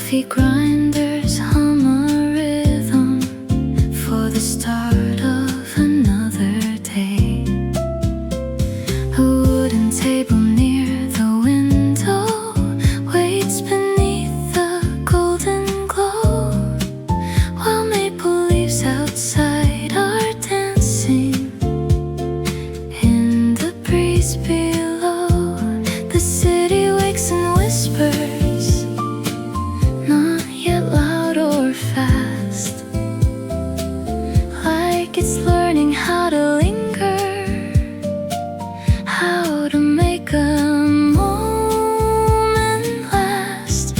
coffee grinders hum a rhythm for the start of another day. A wooden table near the window waits beneath the golden glow, while maple leaves outside are dancing in the breeze below. The city wakes and whispers, not yet loud or fast, like it's learning how to linger, how to make a moment last.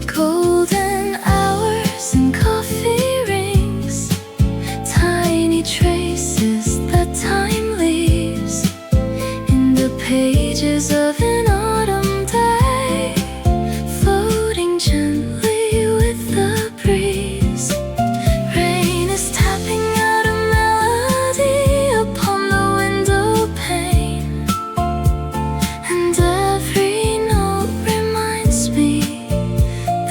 Golden hours and coffee rings, tiny traces that time leaves in the pages of an autumn day, floating gently with the breeze. Rain is tapping out a melody upon the window pane, and every note reminds me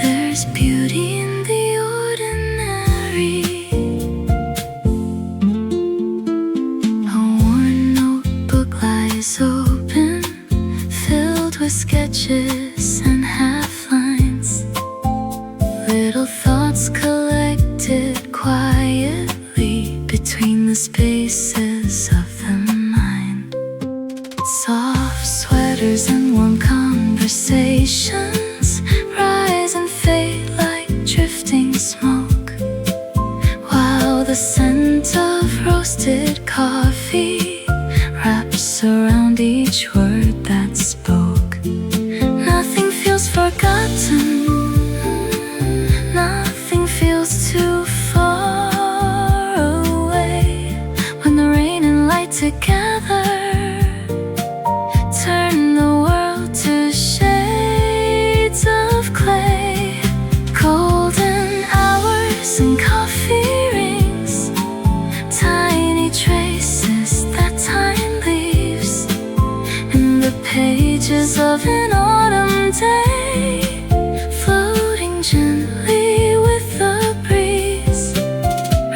there's beauty in the ordinary. A worn notebook lies open, filled with sketches and half lines, little thoughts collected quietly between the spaces of the mind. Soft sweaters and warm conversations rise and fade like drifting smoke, while the scent of roasted coffee wraps around each word that's spoke. Nothing feels forgotten, nothing feels too far away, when the rain and light together turn the world to shades of clay. Golden hours and coffee rings, tiny traces that time leaves in the pages of an autumn day, floating gently with the breeze.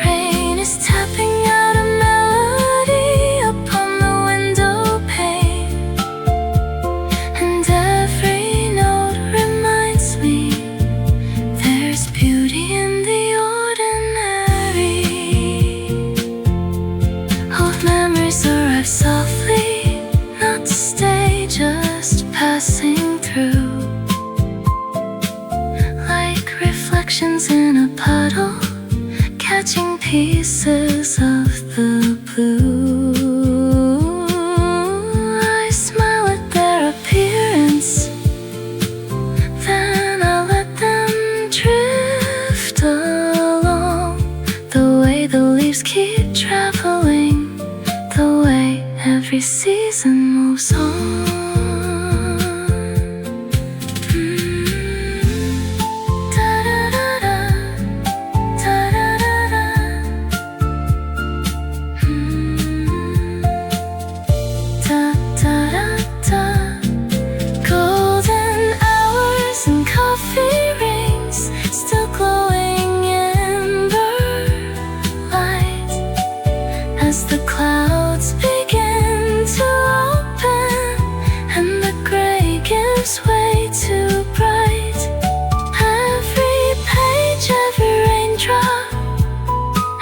Rain is tapping out a melody upon the window pane, and every note reminds me there's beauty in the ordinary. Old memories arrive softly, not to stay, just passing through, like reflections in a puddle, catching pieces of the blue. I smile at their appearance, then I let them drift along, the way the leaves keep traveling, the way every season moves on. Da-da-da-da, da-da-da-da. Da-da-da-da. Golden hours and coffee rings, still glowing amber light, as the clouds begin to open and the gray gives way to bright. Every page, every raindrop,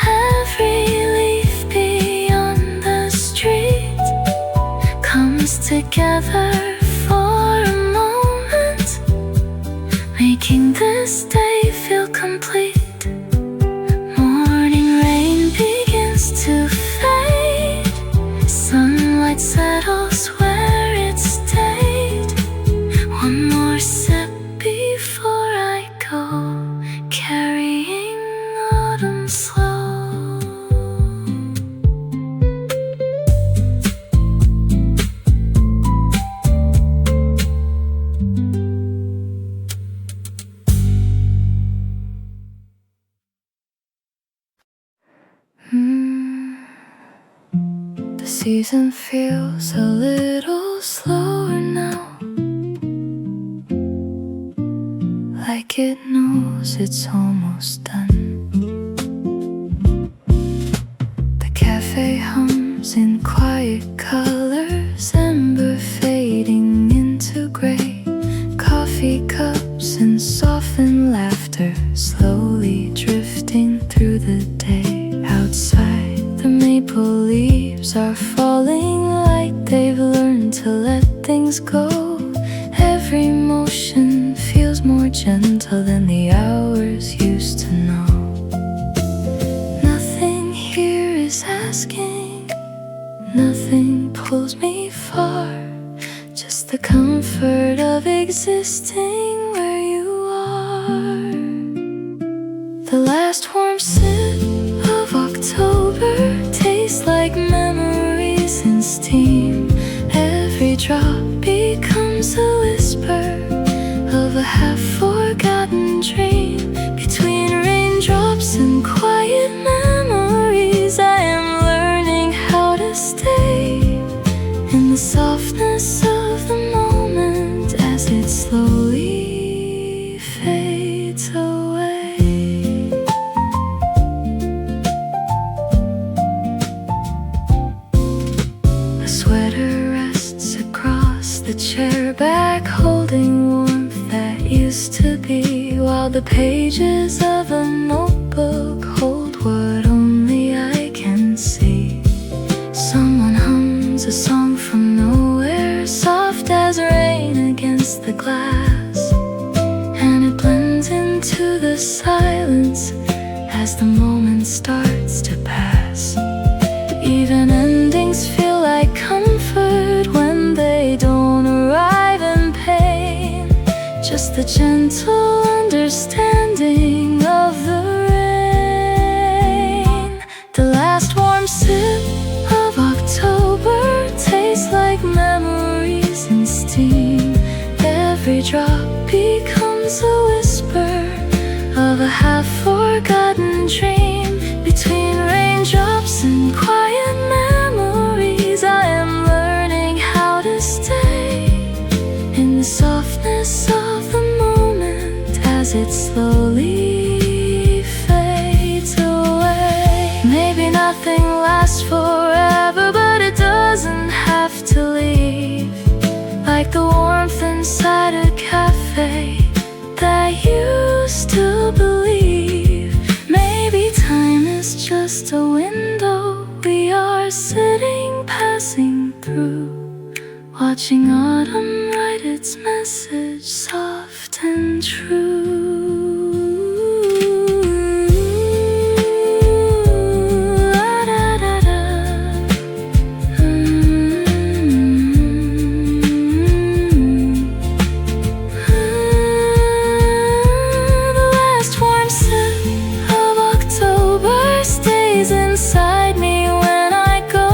every leaf beyond the street comes together for a moment, making this day feel complete. Morning rain begins to fade, sunlight settles where it stayed. One more sip before I go, carrying autumn slow. The season feels a little slower now, like like it knows it's almost done. The cafe hums in quiet colors, amber fading into gray, coffee cups and softened laughter slowly drifting through the day. Outside, the maple leaves are falling like they've learned to let things go. Every motion feels more gentle than the hours used to know. Nothing here is asking, nothing pulls me far, just the comfort of existing where you are. The last warm sip of October tastes like memories in steam. Every drop becomes a whisper of a half-forgotten dream. Between raindrops and quiet memories, I am learning how to stay in the softness of the moment as it slowly fades away. A sweater rests across the chair back, holding warmth that used to be, while the pages of a notebook hold what only I can see. Someone hums a song from nowhere, soft as rain against the glass, and it blends into the silence as the moment starts to pass. Even endings feel like comfort when they don't arrive in pain, just the gentle understanding of the rain. The last warm sip of October tastes like memories in steam. Every drop becomes a whisper of a half-forgotten dream. Between raindrops and quiet memories, I am learning how to stay in the softness of the moment as it slowly fades away. Maybe nothing lasts forever, but it doesn't have to leave. Like the warmth inside a cafe that used to believe. Maybe time is just a window we are sitting, passing through, watching autumn write its message soft and true. Inside me when I go,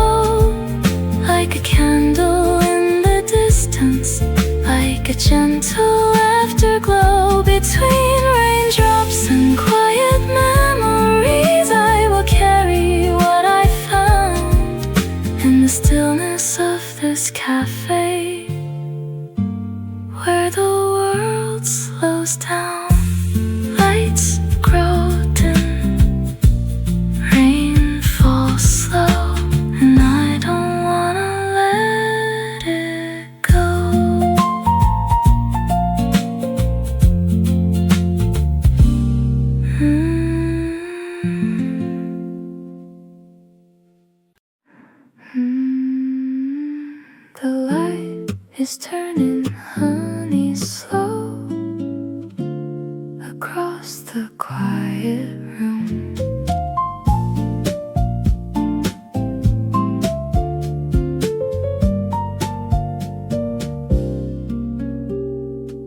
like a candle in the distance, like a gentle afterglow. Between raindrops and quiet memories, I will carry what I found in the stillness of this cafe, where the world slows down, lights grow dim, rain falls slow, and I don't wanna let it go. The light is turning honey slow across the quiet room.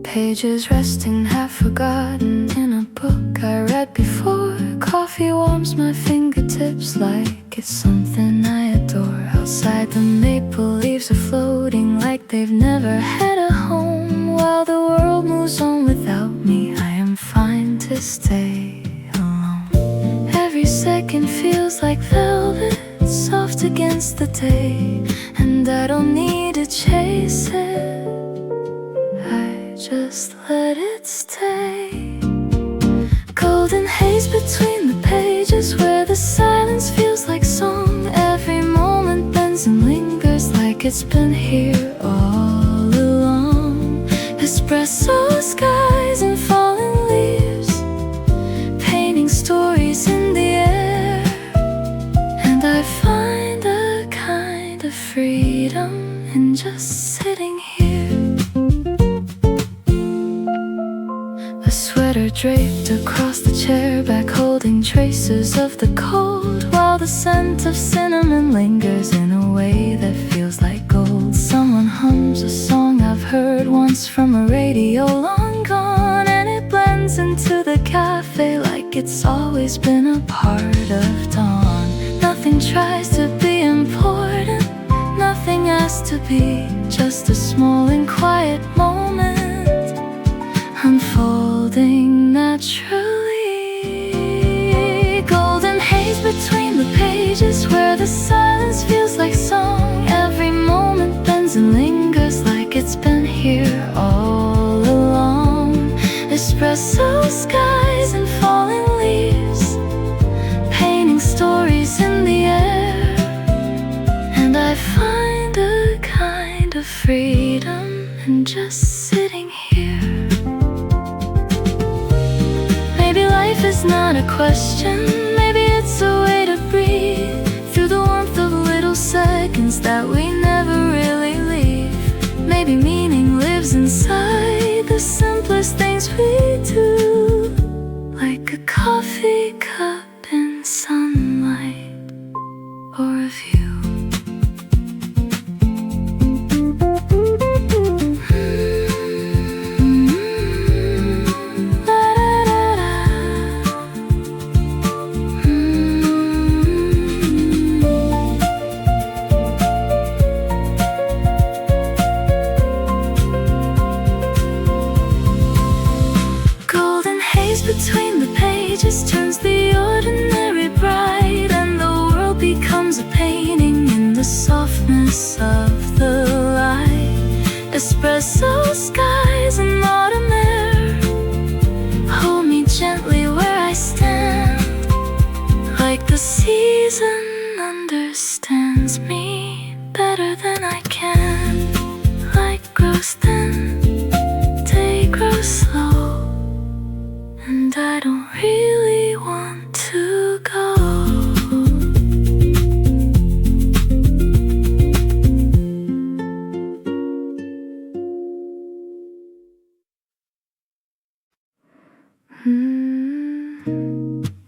Pages resting half forgotten in a book I read before. Coffee warms my fingertips like it's something I adore. Outside the maple leaves are floating like they've never had a home. While the world moves on without me, I am fine to stay alone. Every second feels like velvet, soft against the day, and I don't need to chase it, I just let it stay. Golden haze between the pages where the silence feels like song. Every moment bends and lingers like it's been here all along. Espresso skies and fallen leaves, painting stories in the air. And I find a kind of freedom in just sitting here. A sweater draped across the chair back, holding traces of the cold, while the scent of cinnamon lingers in a way that feels like gold. Someone hums a song I've heard once from a radio long gone, and it blends into the cafe like it's always been a part of dawn. Nothing tries to be important, nothing has to be, just a small and quiet moment unfolding naturally. Golden haze between the pages where the silence feels like song. Every moment bends and lingers like it's been here all along. Espresso skies and falling leaves, painting stories in the air. And I find a kind of freedom in just sitting here. Maybe life is not a question, maybe it's a way to breathe through the warmth of little seconds that we never really leave. Maybe meaning lives inside the simplest things we do, like a coffee cup in sunlight or a view. Between the pages turns the ordinary bright, and the world becomes a painting in the softness of the light. Espresso skies and autumn air hold me gently where I stand, like the season understands me better than I can. Light grows thin, day grows slow, and I don't really want to go.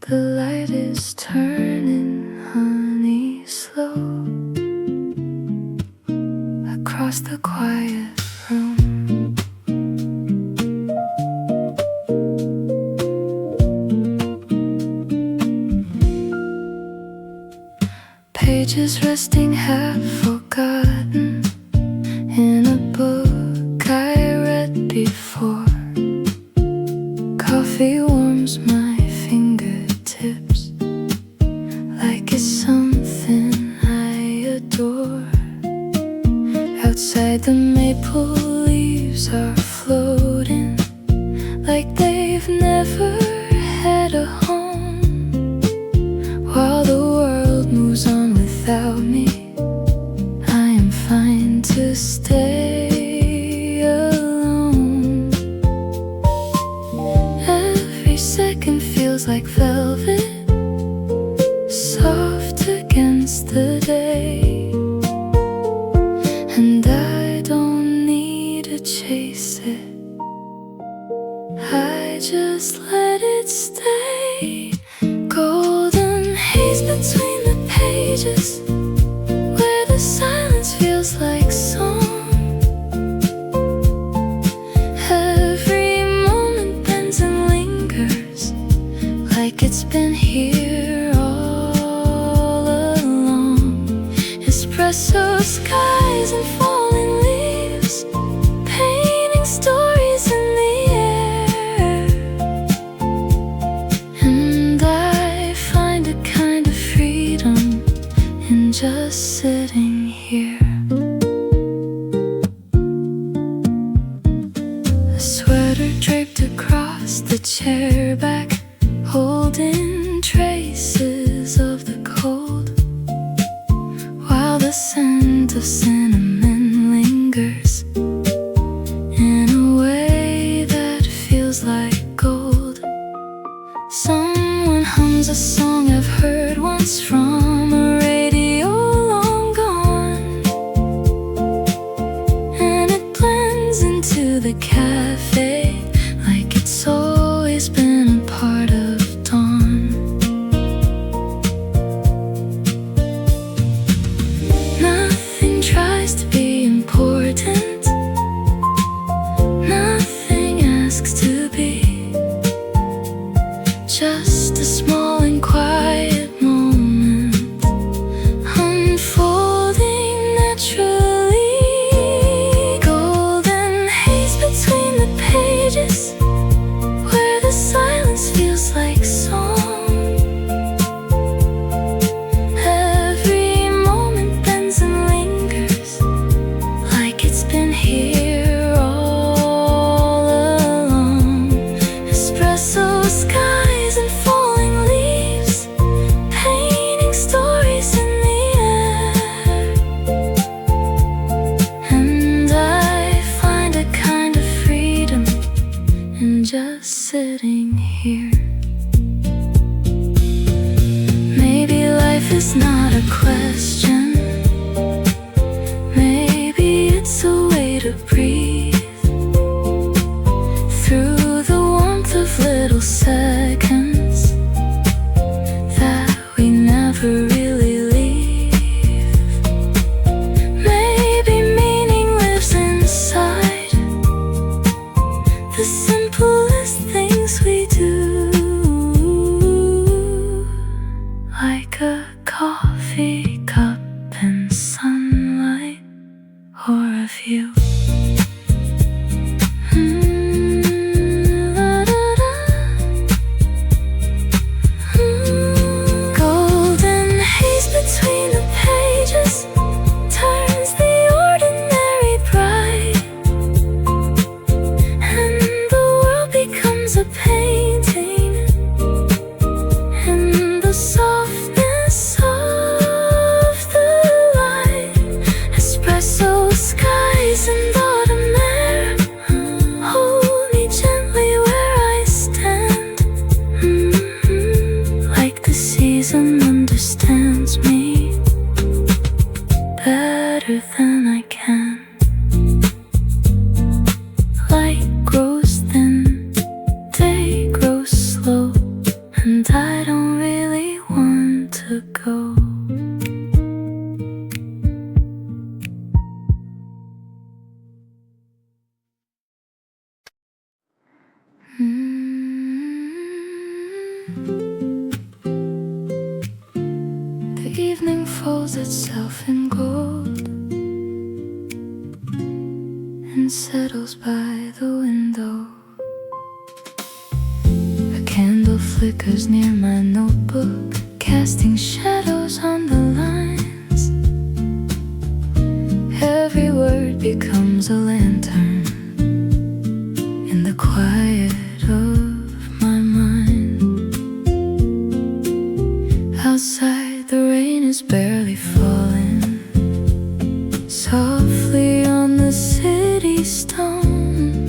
The light is turning, honey, slow across the quiet room. Pages resting half forgotten in a book I read before. Coffee warms my fingertips like it's something I adore. Outside the maple leaves are floating like they've never had a home, while the world moves on without me. I am fine to stay alone. Every second feels like velvet, soft against the day, and I don't need to chase it, I just let it stay. Golden haze between the pages where the silence feels like song. Every moment bends and lingers like it's been here all along. Espresso skies and falling leaves, painting stories in the air. And I find a kind of freedom in just sitting here. A sweater draped across the chair back, holding traces of the cold, while the scent of cinnamon lingers in a way that feels like gold. Someone hums a song I've heard once from a radio long gone, and it blends into the cafe like it's always been a part of dawn. Nothing tries to be important, nothing asks to be, just a small and quiet moment unfolding naturally. Golden haze between the pages, where the silence feels like song. Every moment bends and lingers like it's been here all along. Espresso skies and falling leaves, painting stories in the air, and I find a kind of freedom in just sitting here. Maybe life is not a question, maybe it's a way to breathe through the warmth of little seconds that we never really leave. Maybe meaning lives inside the simplest things we do, like a coffee cup and sunlight, or a view. Golden haze between the pages turns the ordinary bright, and the world becomes a painting in the softness of the light. Espresso skies and autumn air hold me gently where I stand, like the season understands me better than I can. Light grows thin, day grows slow, and I don't really want to go. The evening folds itself in gold and settles by the window. A candle flickers near my notebook, casting shadows on the lines. Every word becomes a lantern in the quiet of my mind. Outside, the rain is barely falling softly on the city stone,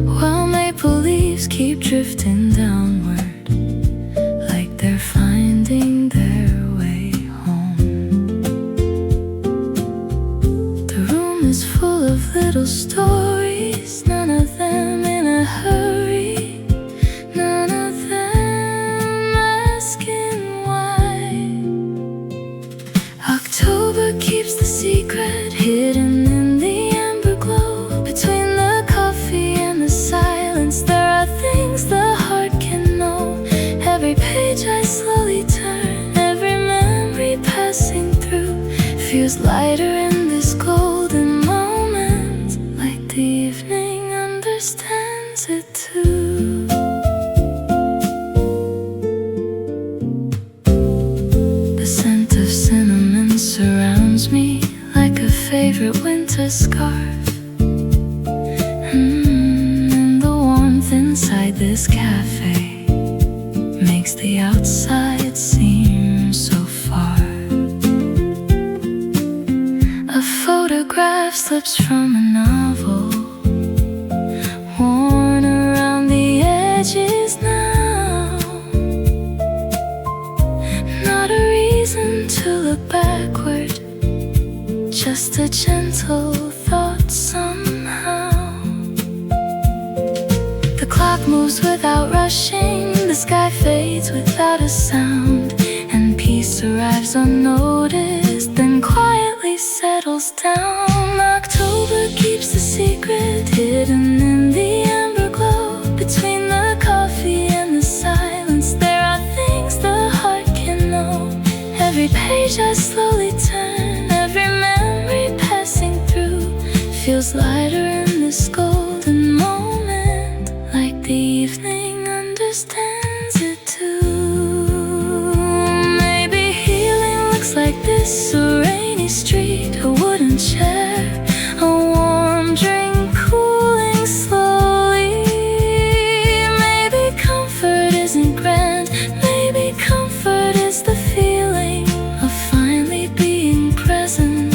while maple leaves keep drifting downward like they're finding their way home. The room is full of little stories, none of them in a hurry, none of them asking why. October keeps the secret hidden in the amber glow. Between the coffee and the silence, there are things the heart can know. Every page I slowly turn, every memory passing through, feels lighter in this golden moment, like the evening understands it too. The scent of cinnamon surrounds me like a favorite winter scarf, and the warmth inside inside this cafe makes the outside seem so far. A photograph slips from a novel, worn around the edges now. Not a reason to look backward, just a gentle thought somehow. The clock moves without rushing, the sky fades without a sound, and peace arrives unnoticed, then quietly settles down. October keeps the secret hidden in the amber glow. Between the coffee and the silence, there are things the heart can know. Every page I slowly turn, every memory passing through feels lighter in this golden moment, like the evening understands it too. Maybe healing looks like this: a rainy street, a wooden chair, a warm drink cooling slowly. Maybe comfort isn't grand, maybe comfort is the feeling of finally being present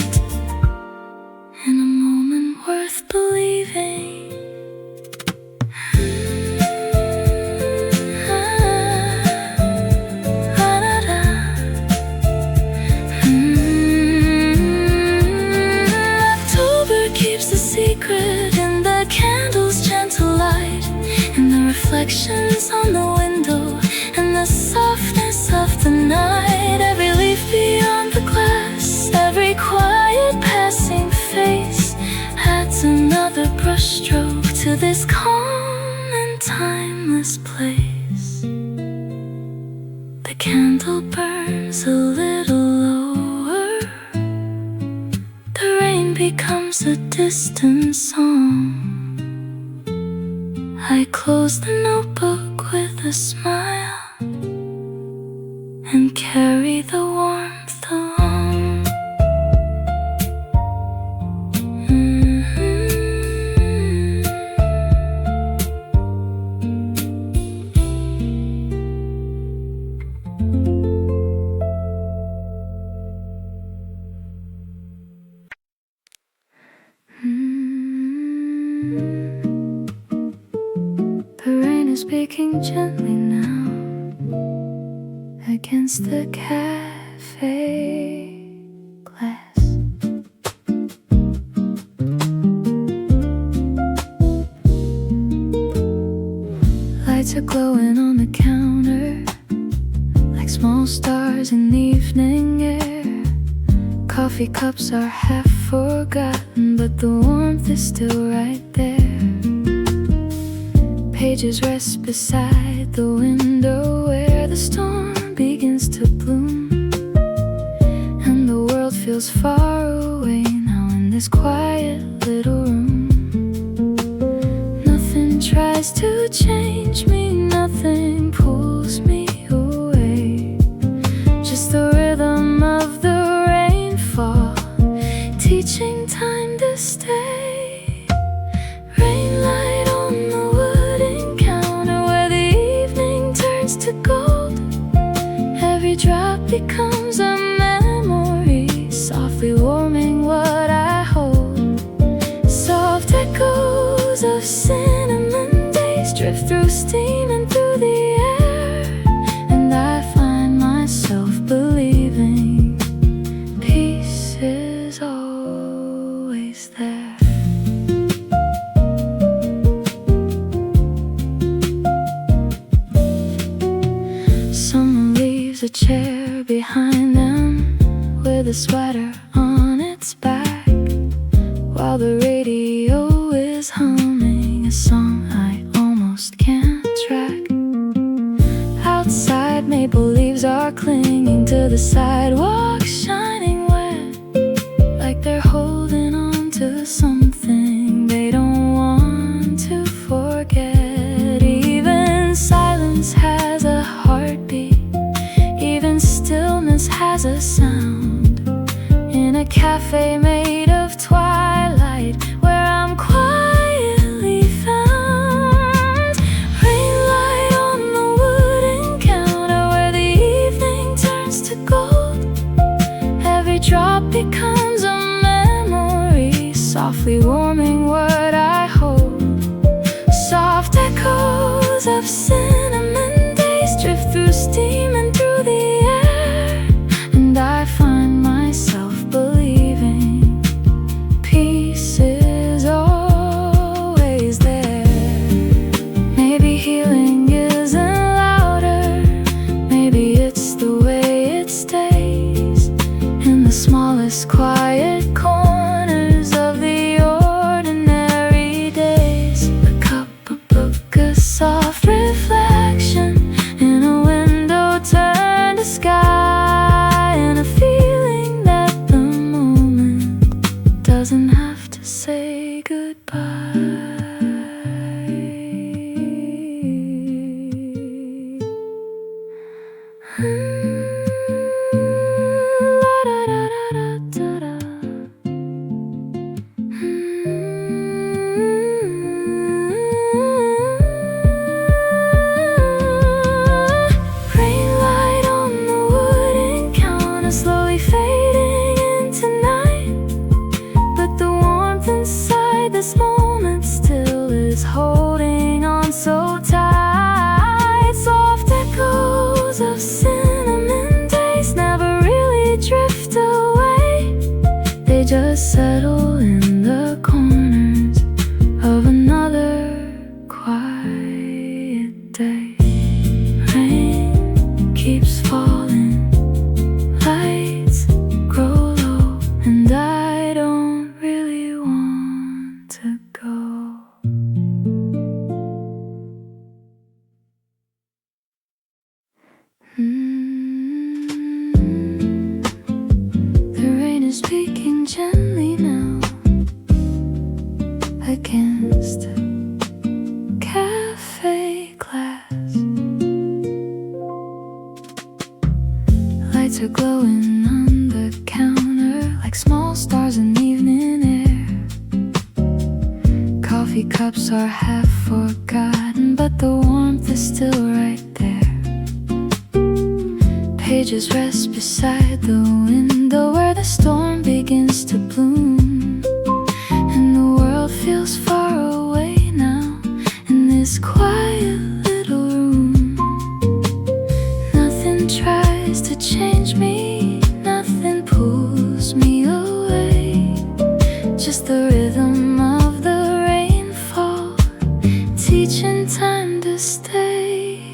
in a moment worth believing. October keeps the secret in the candle's gentle light, in the reflections on the window, and the softness of the night. Every leaf beyond the glass, every quiet passing face adds another brushstroke to this calm and timeless place. The candle burns a little lower, the rain becomes a distant song. I close the notebook with a smile and carry the warmth along. The rain is speaking gently now against the cafe glass. Lights are glowing on the counter like small stars in the evening air. Coffee cups are half forgotten, but the warmth is still right there. Pages rest beside the window where the storm begins to bloom, and the world feels far away now in this quiet little room. Nothing tries to change me, nothing pulls me away, just the rhythm of the rainfall teaching time to stay. Rainlight on the wooden counter where the evening turns to gold. Every drop becomes a memory, softly warming what I hold. Soft echoes of cinnamon days drift through steam and through the air, and I find myself believing peace is always there. Someone leaves a chair behind them with a sweater on its back, while the radio is humming a song I almost can't track. Outside, maple leaves are clinging to the sidewalk, shining wet, like they're holding on to something they don't want to forget. Even silence has a heartbeat, even stillness has a sound. In a cafe made of twilight, where I'm quietly found. Rain cinnamon days drift through steam and through the air, and I find myself believing peace is always there. Maybe healing isn't louder, maybe it's the way it stays in the smallest quiet corners of the ordinary days. A cup, a book, a soft reflection in a window turned to sky, and a feeling that the moment doesn't have to say goodbye. Rainlight on the wooden counter, slowly fading into night, but the warmth inside this moment still is holding on so tight. Soft echoes of cinnamon days never really drift away, they just settle in the corners of another quiet day. Rain keeps falling, lights grow low, and I don't really want to go. The rain is speaking gently now against the cafe glass. Lights are glowing on the counter like small stars in evening air. Coffee cups are half forgotten, but the warmth is still right there. Pages rest beside the window where the storm begins to bloom, and the world feels far away now in this quiet little room. Nothing tries to change me, nothing pulls me away, just the rhythm of the rainfall teaching time to stay.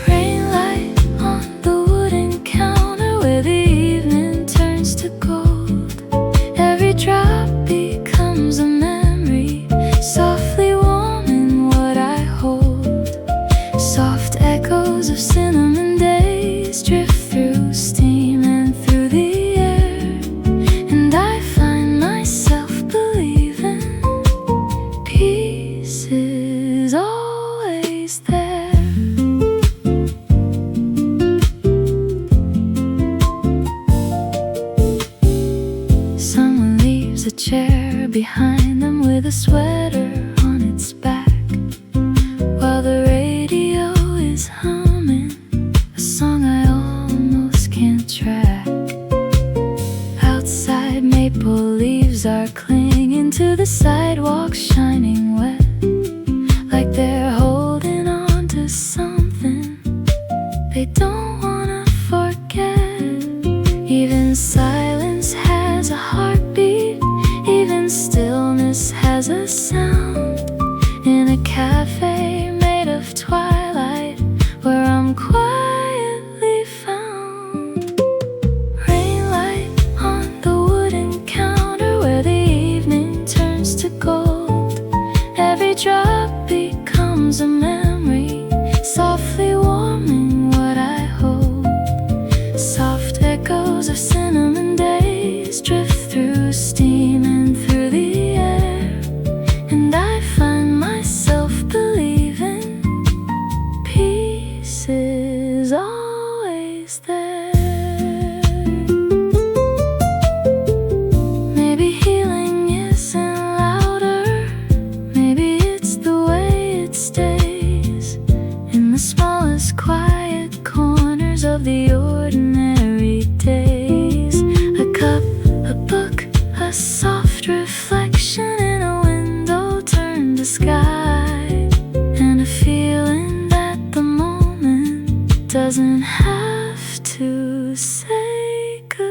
Rainlight on the wooden counter where the evening turns to gold. Every drop becomes a memory, softly warming what I hold. Soft echoes of cinnamon days drift through steam and through the air, and I find myself believing peace is always there. Someone leaves a chair behind them with a sweater on its back, while the radio is humming a song I almost can't track. Outside, maple leaves are clinging to the sidewalk, shining wet, like they're holding on to something they don't wanna forget. Even silence has a heartbeat, even stillness has a sound. In a cafe made of twilight, where I'm quietly found. Rainlight on the wooden counter where the evening turns to gold. Every drop becomes a memory, softly warming what I hold. Soft echoes of cinnamon days drift through steam and through the air, and I find myself believing peace is always there. Maybe healing isn't louder, maybe it's the way it stays in the smallest quiet corners of the ordinary days. A cup, a book, a soft reflection in a window turned to sky, and a feeling doesn't have to say goodbye.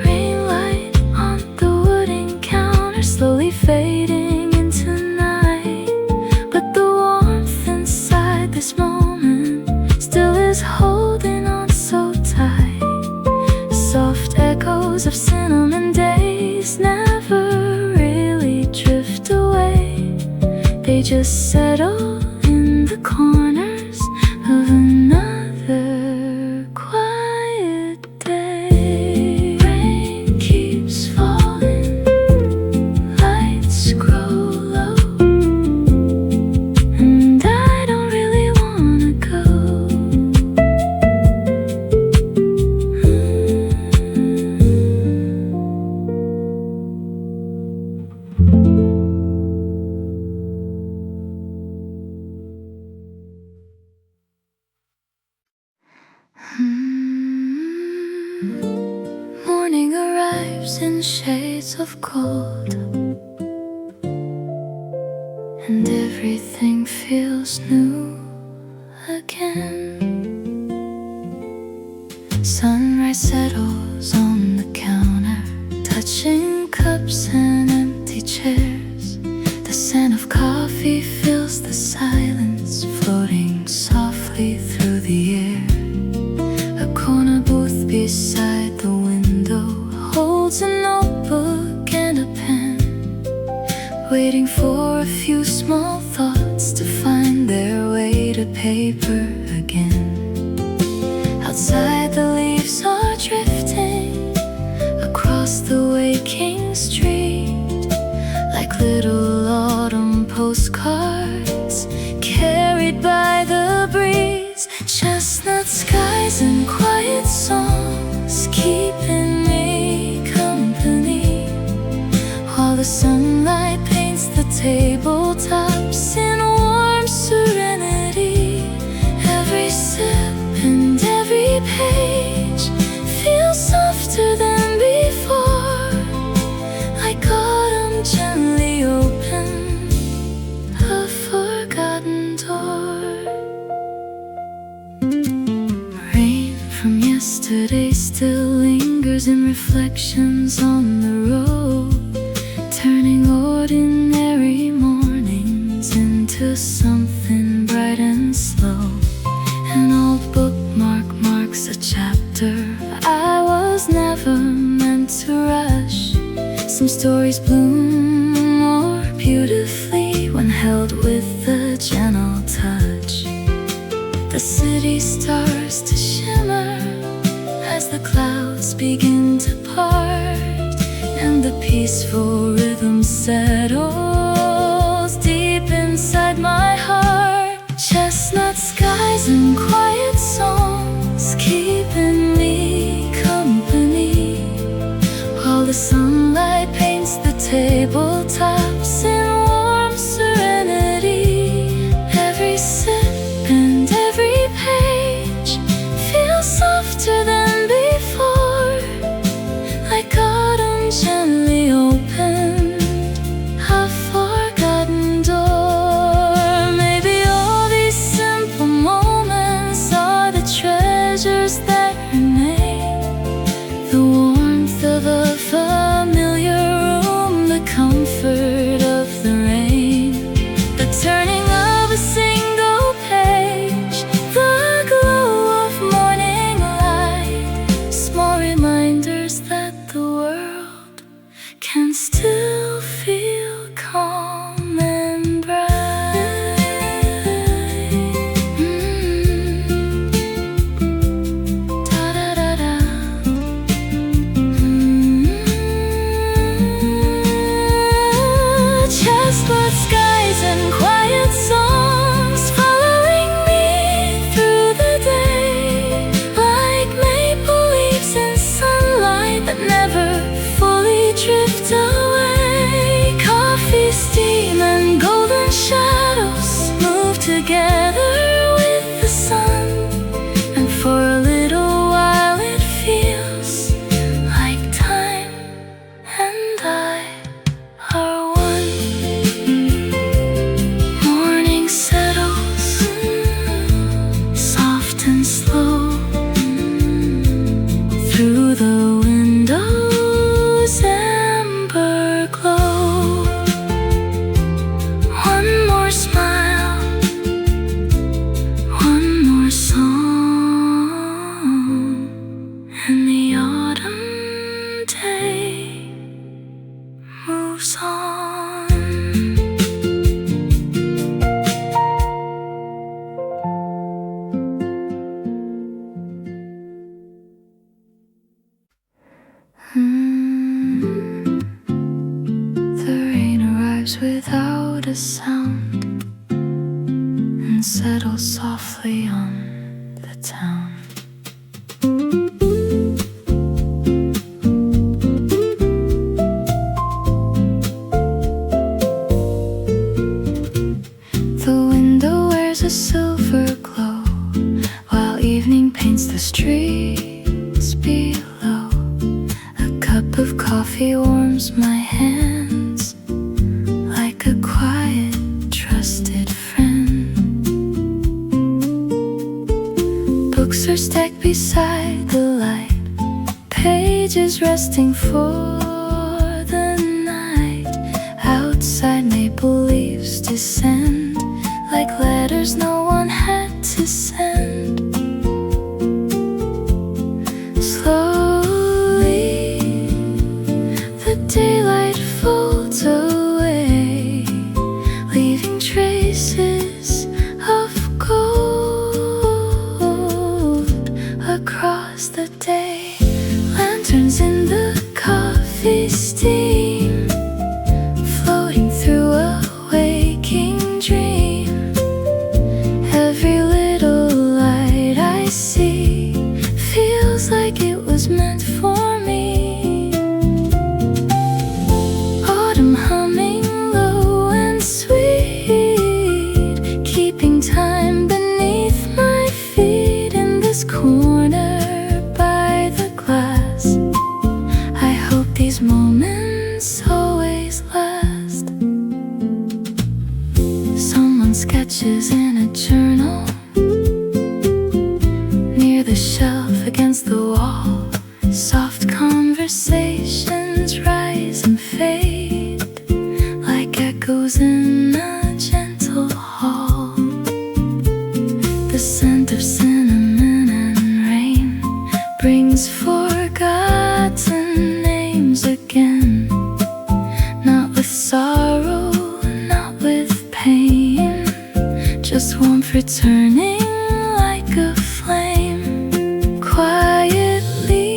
Rainlight on the wooden counter, slowly fading into night. But the warmth inside this moment still is holding on so tight. Soft echoes of cinnamon days never really drift away. They just settle in the corners of another quiet day. Rain keeps falling, lights grow low, and I don't really wanna go. Morning arrives in shades of gold, and everything feels new again. Sunrise settles on the counter, touching cups and empty chairs. The scent of coffee fills the silence, floating softly through the air. A corner booth beside the window holds a notebook and a pen, waiting for a few small thoughts to find their way to paper again. Outside the leaves are drifting across the waking street, like little autumn postcards carried by the breeze. Chestnut skies and quiet songs keeping me company, while the sunlight paints the tabletops in warm serenity. Every sip and every page feels softer than before, like autumn gently opened a forgotten door. Rain from yesterday still lingers in reflections on the road, turning ordinary mornings into something bright and slow. An old bookmark marks a chapter I was never meant to rush. Some stories bloom more beautifully when held with a gentle touch. The city starts to shimmer as the clouds begin to part, and the peaceful rhythm settles deep inside my heart. Chestnut skies and quiet songs keeping me company, while the sunlight paints the tabletops in warm serenity. Every sip and every page feels softer than before, like autumn gently opened a forgotten door. Maybe all these simple moments are the treasures that remain. The warmth of a familiar room, the comfort of the rain, the turning of a single page, the glow of morning light. Small reminders that the world can still feel calm and bright. the town. The window wears a silver glow while evening paints the streets below. A cup of coffee warms my hands like a quiet, trusted friend. Books are stacked beside the light, pages resting for the night. Outside maple leaves descend like letters no one had to send. Slowly the daylight folds away, leaving traces of gold across the day. Lanterns in the coffee steam, floating through a waking dream. Every little light I see feels like it was meant for me. Autumn humming low and sweet, keeping time beneath my feet. In this corner by the glass, I hope these moments always last. Someone sketches in a journal near the shelf against the wall. Soft conversations rise and fade like echoes in a gentle hall. The scent of cinnamon and rain brings forgotten names again. Not with sorrow, not with pain, just warmth returning like a flame. Quietly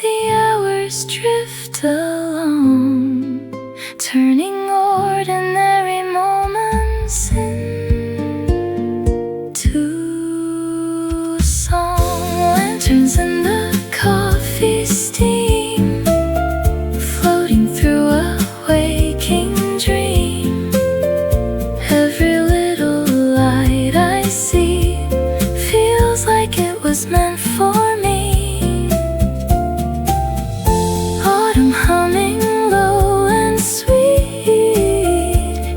the hours drift along, turning ordinary moments into a song. Lanterns in the coffee steam, floating through a waking dream. Every little light I see feels like it was meant for me. Autumn humming low and sweet,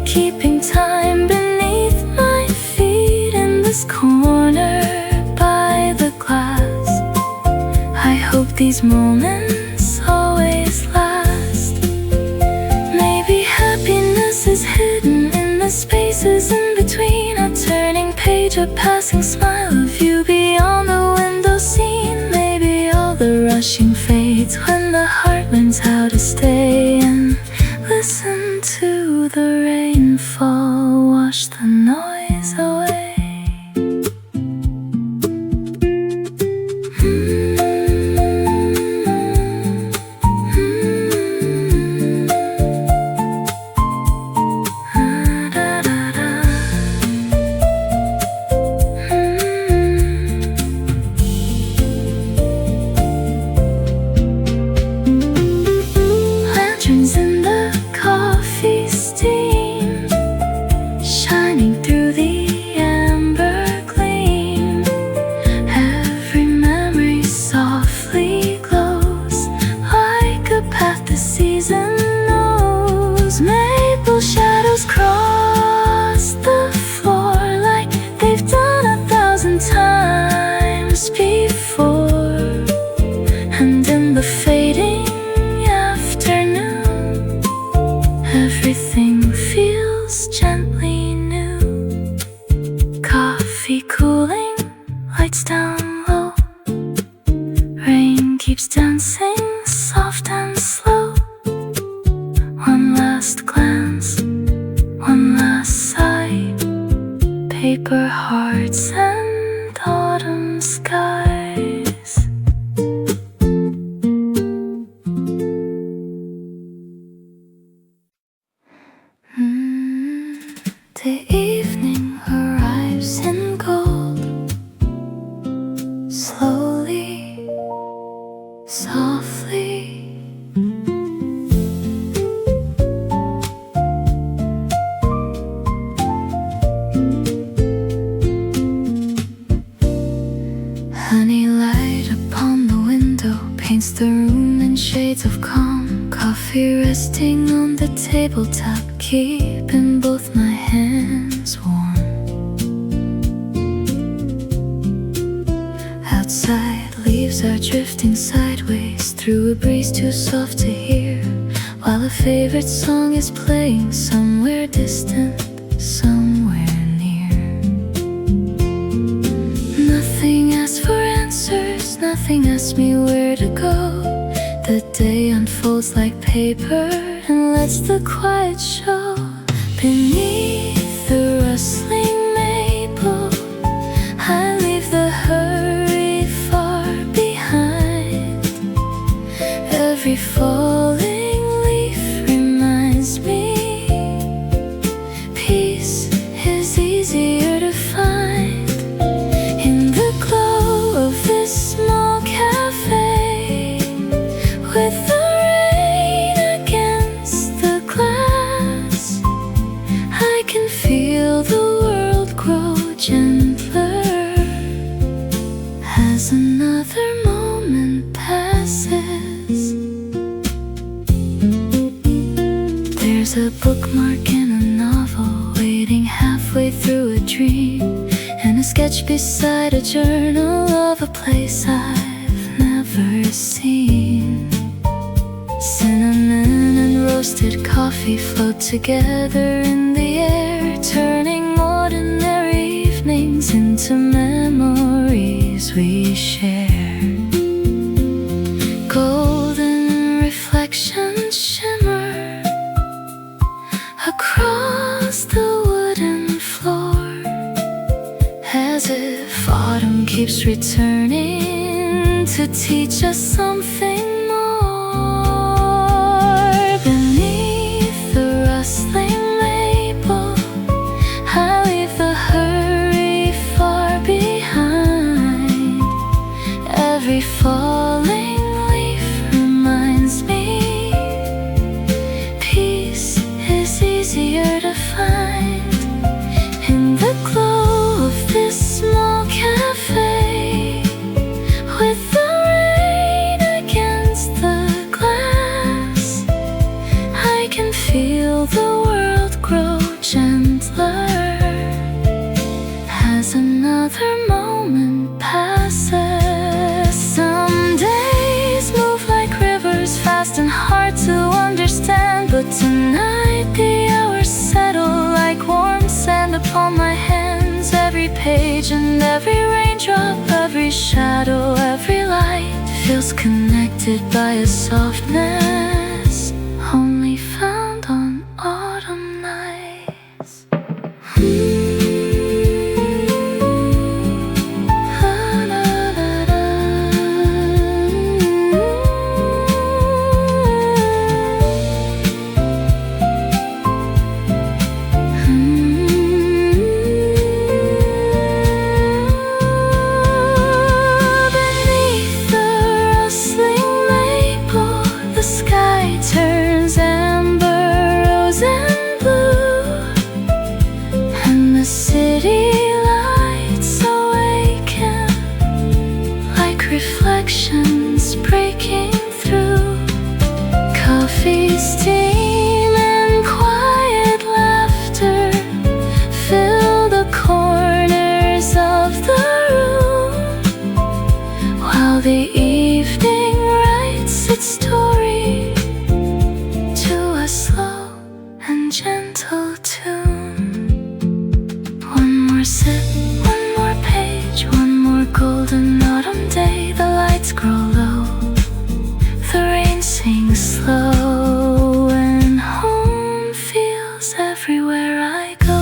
keeping time beneath my feet. In this corner by the glass, I hope these moments always last. Maybe happiness is hidden in the spaces in between, a turning page, a passing smile of you beyond the window scene. Maybe all the rushing fades when the heart learns how to stay and listen to the rainfall wash the noise away. Lanterns in the coffee steam, shining through the amber gleam. Every memory softly glows like a path the season knows. Maple shadows cross the floor like they've done 1,000 times before. And in the fading afternoon, everything feels gently new. Coffee cooling, lights down low. Rain keeps dancing soft and slow. One last glance, one last sight. Paper hearts and autumn skies. The evening arrives in gold, paints the room in shades of calm. Coffee resting on the tabletop, keeping both my hands warm. Outside, leaves are drifting sideways through a breeze too soft to hear, while a favorite song is playing somewhere distant, somewhere near. Nothing asks for answers, nothing asks me where to go. The day unfolds like paper and lets the quiet show. Beneath the rustling maple, I leave the hurry far behind. Every falling leaf reminds me peace is easier to find. In the glow of this small cafe, with the rain against the glass, I can feel the world grow gentler as another moment passes. There's a bookmark in a novel waiting halfway through a dream, and a sketch beside a journal of a place I've never seen. Cinnamon and roasted coffee float together in the air, turning ordinary evenings into memories we share. Golden reflections shimmer across the wooden floor, as if autumn keeps returning to teach us something more. Beneath the rustling maple, I leave the hurry far behind. Every falling leaf reminds me peace is easier to find. In the glow of this small cafe, with the rain against the glass, I can feel the world grow gentler as another moment passes. Some days move like rivers, fast and hard to understand, but tonight the hours settle like warm sand upon my hands. Every page and every raindrop, every shadow, every light feels connected by a softness only found on autumn nights. Beneath the rustling maple, the sky turns amber, rose and blue, and the city lights awaken like reflections breaking through. Coffee steam and quiet laughter fill the corners of the room, while the evening writes its story to a slow and gentle tune. One more sip, one more page, one more golden autumn day. The lights grow low, the rain sings slow, and home feels everywhere I go.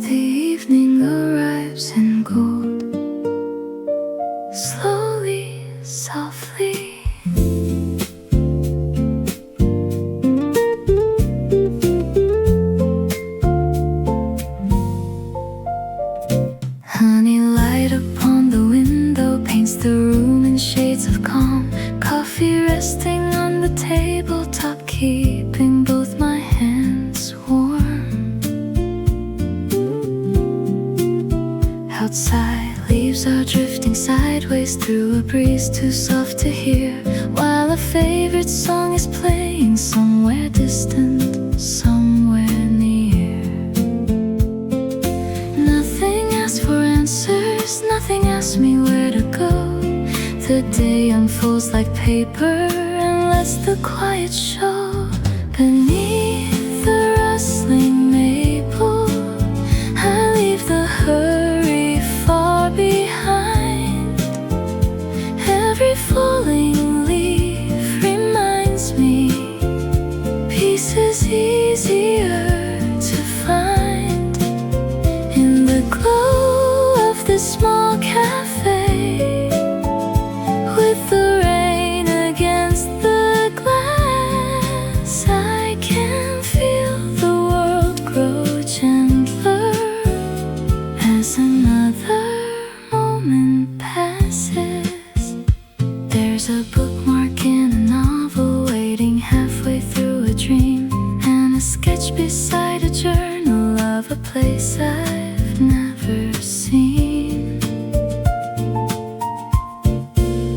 The evening arrives in gold, slowly, softly. Honey light upon the window paints the room in shades of outside. Leaves are drifting sideways through a breeze too soft to hear, while a favorite song is playing somewhere distant, somewhere near. Nothing asks for answers, nothing asks me where to go. The day unfolds like paper and lets the quiet show. Beneath the rustling maple, I leave the hurry far behind. Every falling leaf reminds me peace is easier to find. In the glow of this small cafe, with the rain against the glass, I can feel the world grow gentler as another moment passes. There's a bookmark in a novel waiting halfway through a dream, and a sketch beside a journal of a place I've never seen.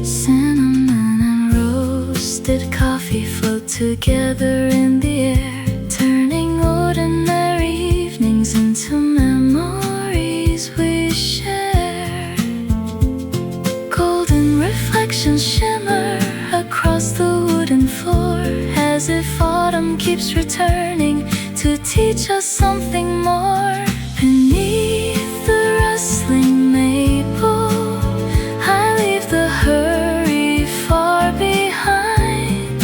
Cinnamon and roasted coffee float together in the air, turning ordinary evenings into memories we share. Golden reflections shimmer across the wooden floor, as if autumn keeps returning to teach us something more. Beneath the rustling maple, I leave the hurry far behind.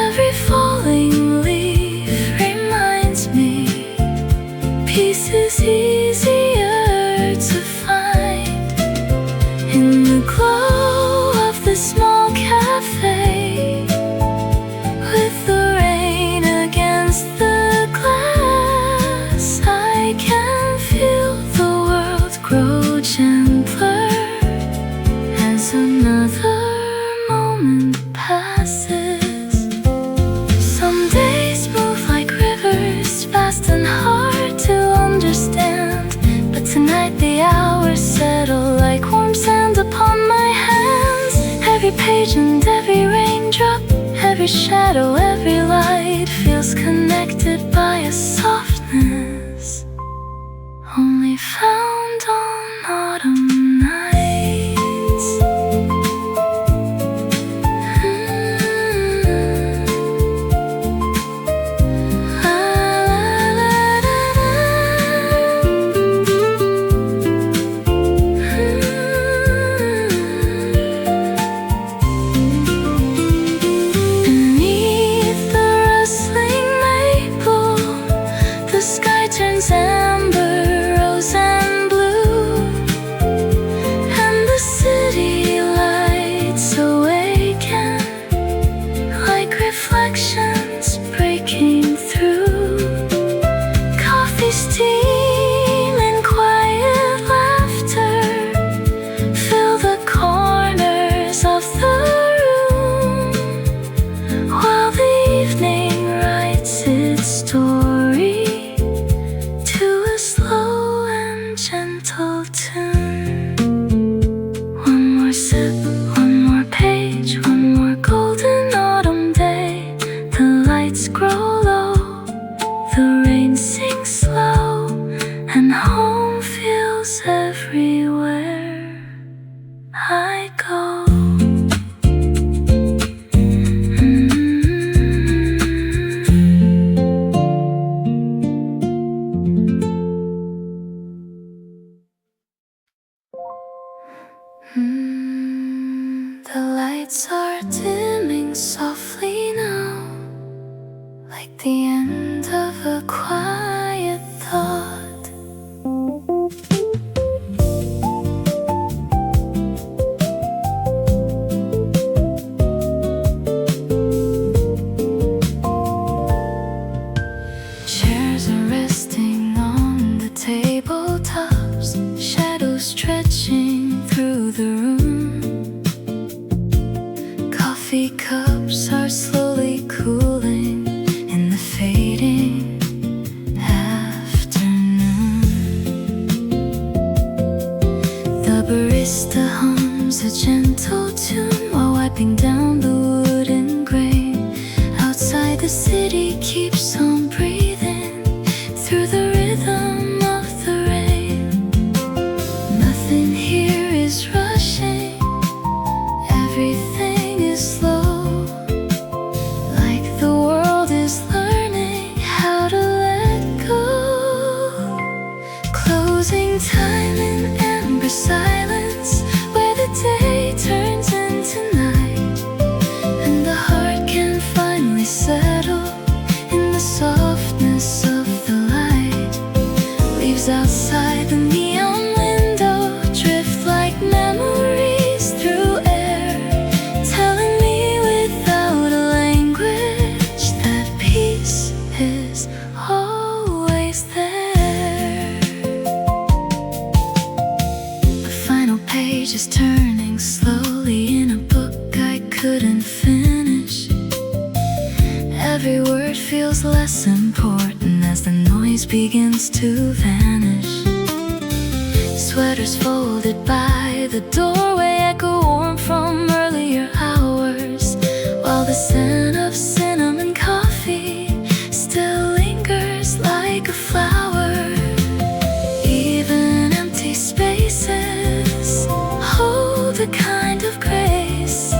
Every falling leaf reminds me peace is easier to find. In the glow of the small cafe, with the rain against the glass, I can feel the world grow gentler as another moment passes. Some days move like rivers, fast and hard to understand, but tonight the hours settle like warm sand upon my hands. Every page and every raindrop, every shadow, every light feels connected by a softness only found on autumn nights. Beneath the rustling maple, the sky turns amber, rose and blue, and the city lights awaken like reflections breaking through. Coffee steam and quiet laughter fill the corners of the room, while the evening writes its story to a slow and gentle tune. One more sip, one more page, one more golden autumn day. The lights grow low, the rain sings slow, and home feels everywhere I go. The lights are dimming softly now, like the end of a quiet thought. Chairs are resting on the tabletops, shadows stretching through the room. Coffee cups are slowly cooling in the fading afternoon. barista hums a gentle tune while wiping down the wooden grain. Outside the city keeps on breathing through the rhythm of the rain. Nothing here is rushing, everything is slow, like the world is learning how to let go. Closing time in amber silence, where the day turns into night, and the heart can finally settle in the softness of the light. Leaves outside the neon window drift like memories through air, telling me without a language that peace is always there. The final page is turning slowly in a book I couldn't finish. Every word feels less important as the noise begins to vanish. Sweaters folded by the doorway echo warm from earlier hours, while the scent of cinnamon coffee still lingers like a flower. Even empty spaces hold a kind of grace,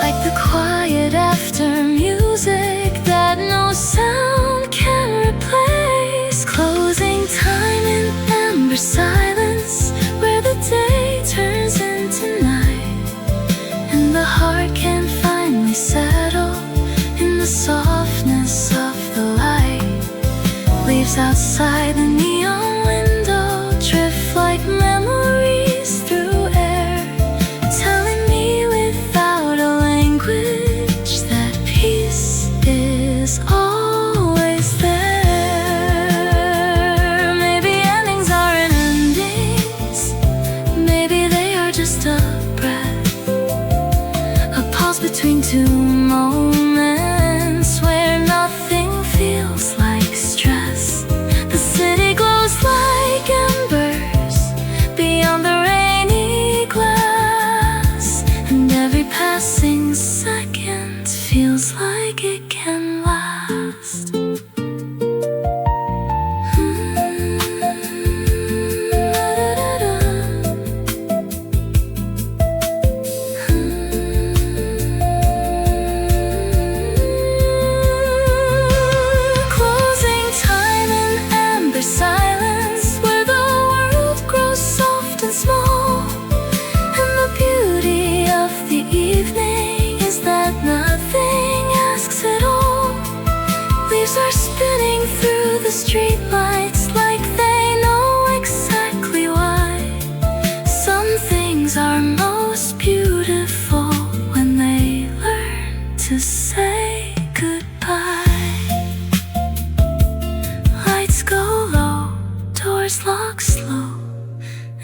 like the quiet after music that no sound can replace. Closing time in amber silence, where the day turns into night, and the heart can finally settle in the softness of the light. Leaves outside the neon window drift like memories through air, telling me without a language that peace is always there. Maybe endings aren't endings, maybe they are just a breath, a pause between two moments where nothing feels like stress. The city glows like embers beyond the rainy glass, and every passing second feels like it can last. Closing time in amber silence, where the world grows soft and small, and the beauty of the evening is that nothing asks at all. Leaves are spinning through the streetlights like they know exactly why. Some things are most beautiful when they learn to say goodbye. Lights go low, doors lock slow,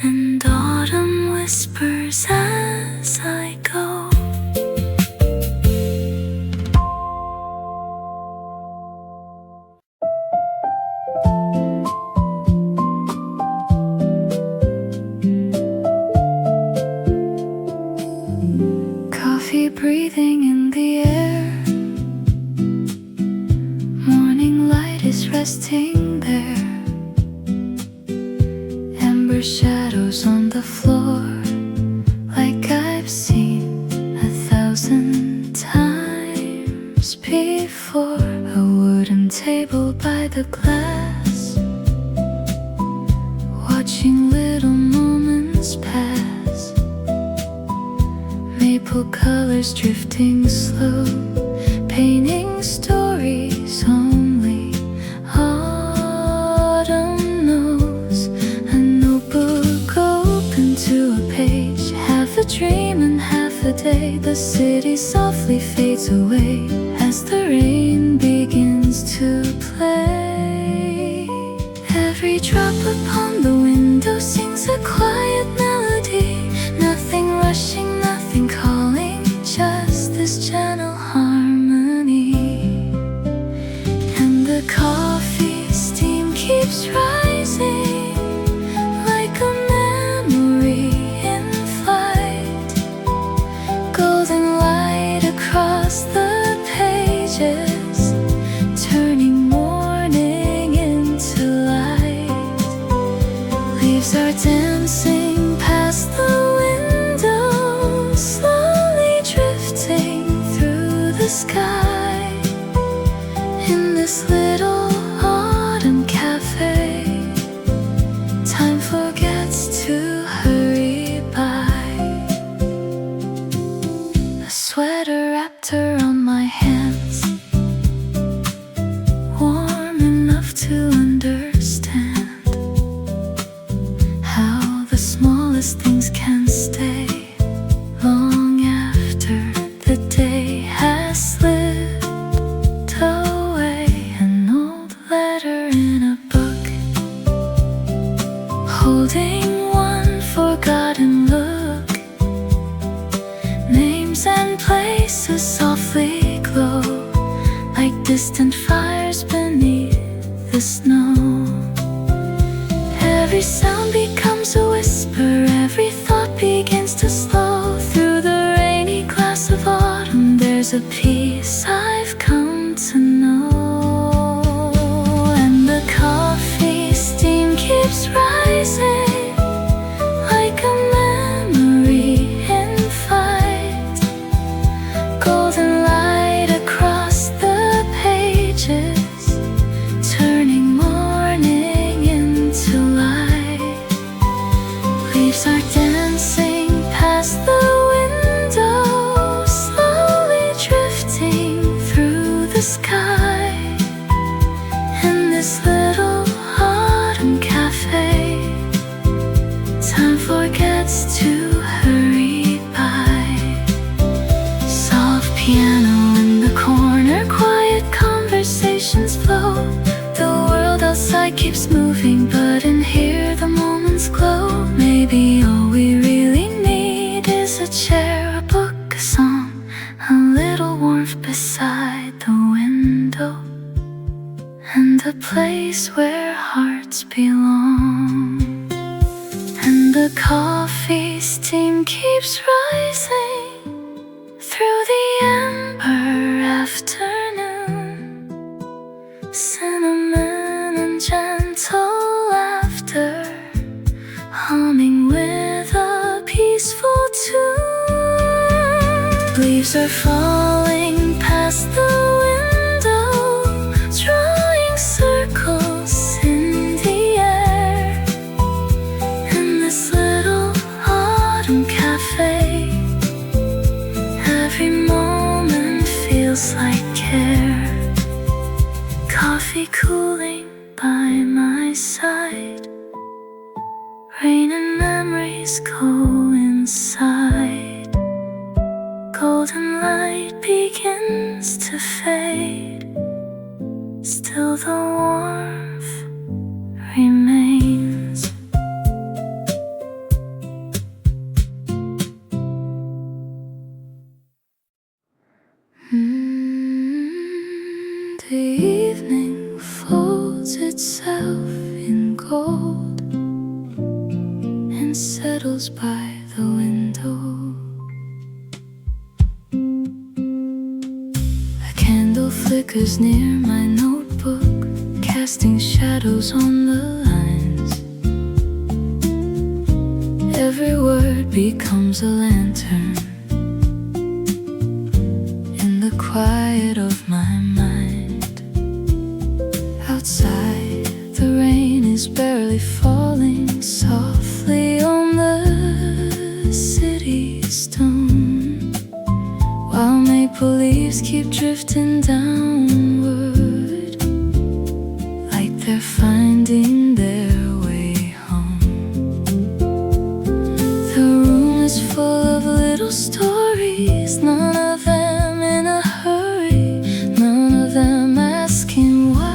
and autumn whispers as I go. Coffee breathing in the air, morning light is resting there. Amber shadows on the floor, like I've seen 1,000 times before. A wooden table by the glass, watching little moments pass. Maple colors drifting slow, painting stories only autumn knows. A notebook open to a page, half a dream and half a day. The city softly fades away as the rain begins to play. Every drop upon the window sings a quiet melody, nothing rushing, nothing calling, just this gentle harmony. And the coffee steam keeps rising like a memory in Leaves are dancing past the window, slowly drifting through the sky. In this little autumn cafe, time forgets to hurry by. A sweater wrapped around my hands, warm enough to understand how the smallest things can stay long after the day has slipped away. An old letter in a book, holding one forgotten look. Names and places softly glow like distant fires beneath the snow. Every sound becomes a whisper, every thought begins to slow. Through the rainy glass of autumn, there's a peace I've come to know. And the coffee steam keeps rising like a memory in flight. Golden light across the pages, turning morning into light. Leaves are dancing past the window, slowly drifting through the sky. In this little autumn cafe, time forgets to hurry by. Soft piano in the corner, quiet conversations flow. The world outside keeps moving, but in here the moments glow. Maybe all we really need is a chair, a book, a song, a little warmth beside the window, and a place where hearts belong. And the coffee steam keeps rising through the amber afternoon. Cinnamon and gentle laughter, humming with a peaceful tune. Leaves are falling past the window, drawing circles in the air. In this little autumn cafe, every moment feels like care. Coffee cooling by my side, rain and memories coincide. Golden light begins to fade, still the warmth remains. The evening folds itself in gold and settles by the window. A candle flickers near my notebook, casting shadows on the lines. Every word becomes a lantern in the quiet of my mind. Outside, the rain is barely falling softly on the city stone, while maple leaves keep drifting downward like they're finding their way home. The room is full of little stories, none of them in a hurry, none of them asking why.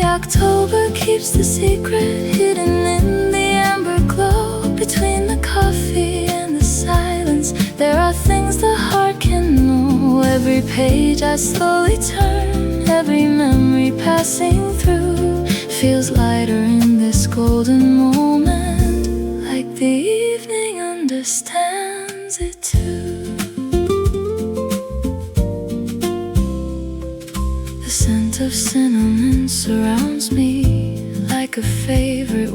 October keeps the secret hidden in the amber glow. Between the coffee and the silence, there are things the heart can know. Every page I slowly turn, every memory passing through, feels lighter in this golden moment, like the evening understands it too. The scent of cinnamon surrounds me like a favorite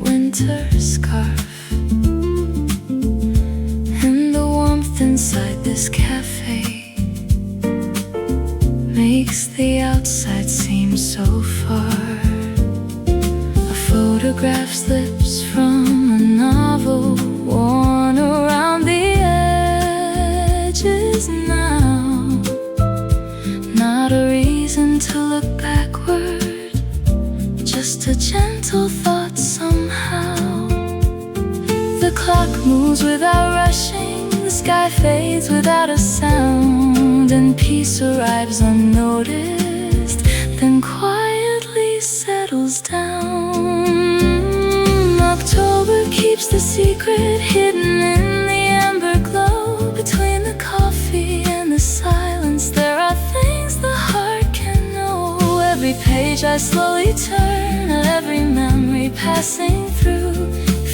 clock moves without rushing, the sky fades without a sound, and peace arrives unnoticed, then quietly settles down. October keeps the secret hidden in the amber glow. Between the coffee and the silence, there are things the heart can know. Every page I slowly turn, every memory passing through,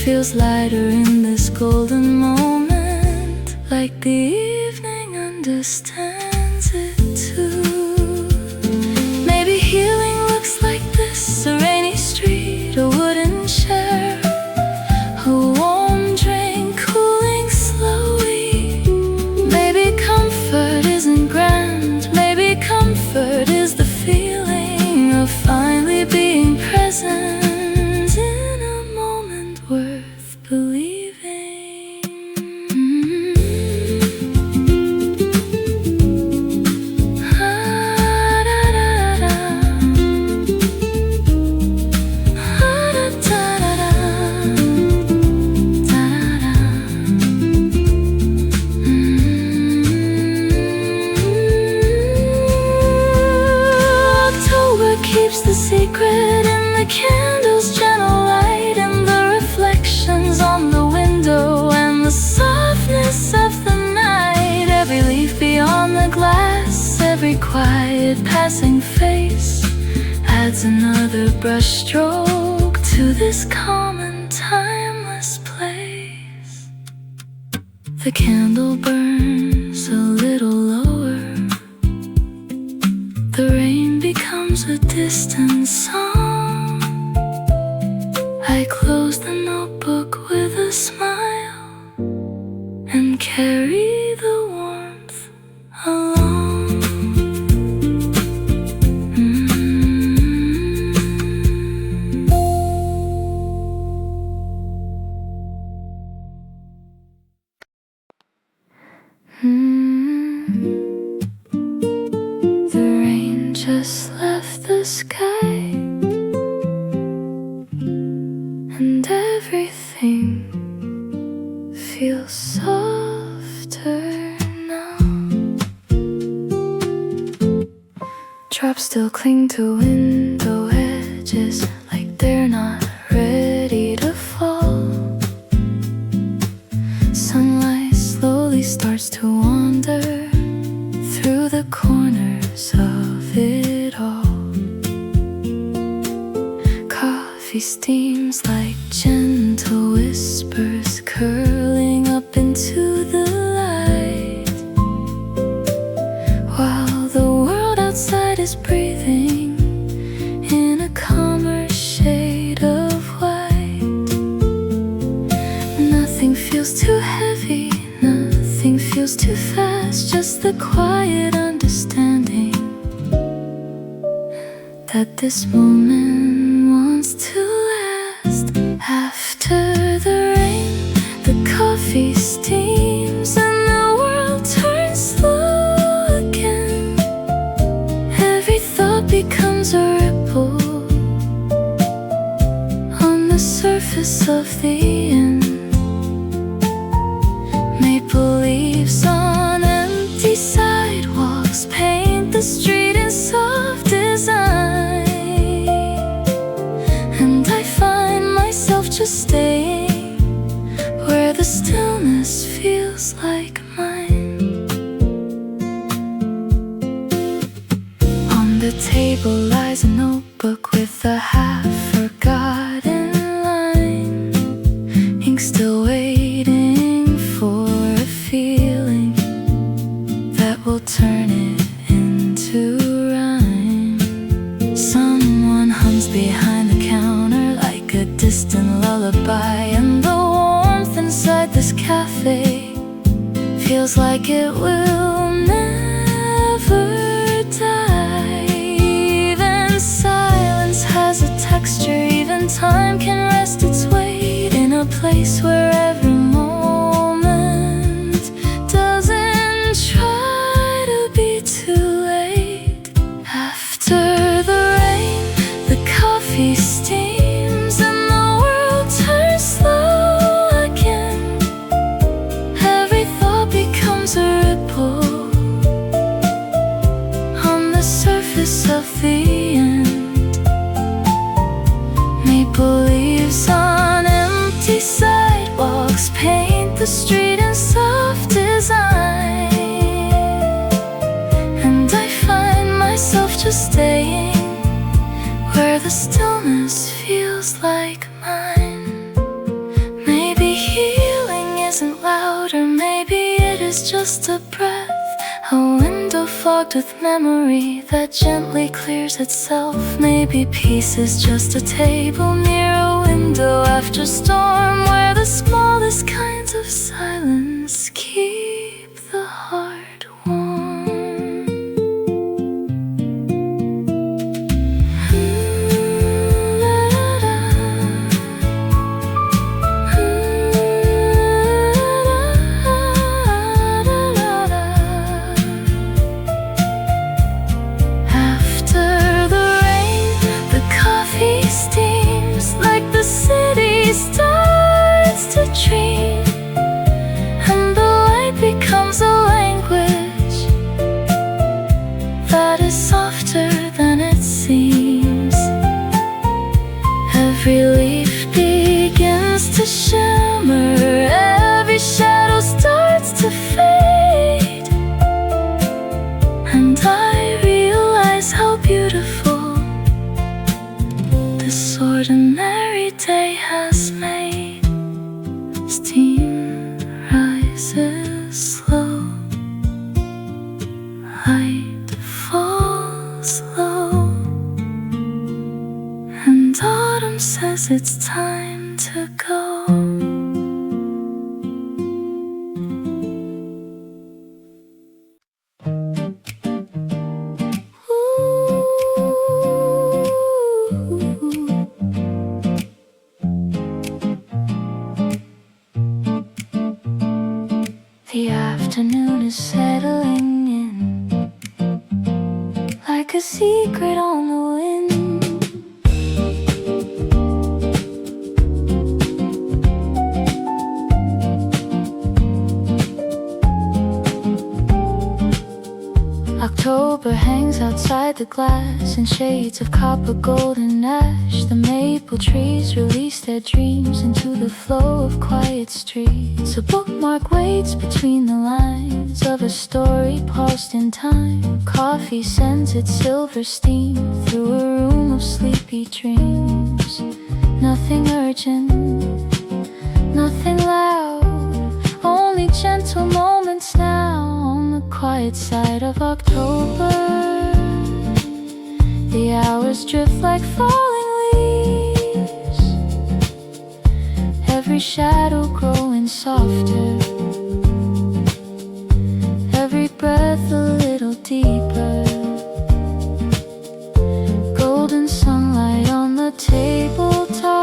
feels lighter in this golden moment, like the evening understands it too. Maybe healing looks like this: a rainy street, a wooden chair, a warm drink cooling slowly. Maybe comfort isn't grand, maybe comfort is the feeling of finally being present in a moment worth believing. October keeps the secret in the candle's gentle light, and the reflections on the window, and the softness of the night. Every leaf beyond the glass, every quiet passing face, adds another brushstroke to this calm and timeless place. The candle burns a little lower, the rain becomes a distant song. I close the notebook with a smile and carry the warmth along. The rain just left the sky, and everything feels softer now. Drops still cling to window edges, like they're not ready to fall. Sunlight slowly starts to wander through the corners of it all. Coffee steams like gentle whispers curling up into the light, while the world outside is breathing in a calmer shade of white. Nothing feels too heavy, nothing feels too fast, just the quiet understanding that this moment wants to last. After the rain, the coffee steams, and the world turns slow again. Every thought becomes a ripple on the surface of the end. Maple leaves on empty sidewalks paint the street in soft design, and I find myself just staying where the stillness feels like mine. On the table lies a notebook with a half-forgotten line, ink still waiting for a feeling that will turn it into rhyme. Someone hums behind the counter like a distant lullaby, and the warmth inside this cafe feels like it will never die. Even silence has a texture, even time can rest its weight in a place where every moment doesn't try to be too late. After the rain, the coffee steams, and the world turns slow again. is just a breath, a window fogged with memory that gently clears itself. Maybe peace is just a table near a window after storm, where the smallest kinds of silence keep the heart warm. Dream, and the light becomes a language that is softer than it seems. Every leaf begins to shimmer, every shadow starts to fade, and I realize how beautiful this ordinary day has made. Steam rises slow, light falls low, and autumn says it's time to go. The afternoon is settling in like a secret on the wind. October hangs outside the glass in shades of copper, gold, and ash. The maple trees release their dreams into the flow of quiet streets. A bookmark waits between the lines of a story paused in time. Coffee sends its silver steam through a room of sleepy dreams. Nothing urgent, nothing loud, only gentle moments now on the quiet side of October. The hours drift like falling leaves, every shadow growing softer, every breath a little deeper. Golden sunlight on the tabletop,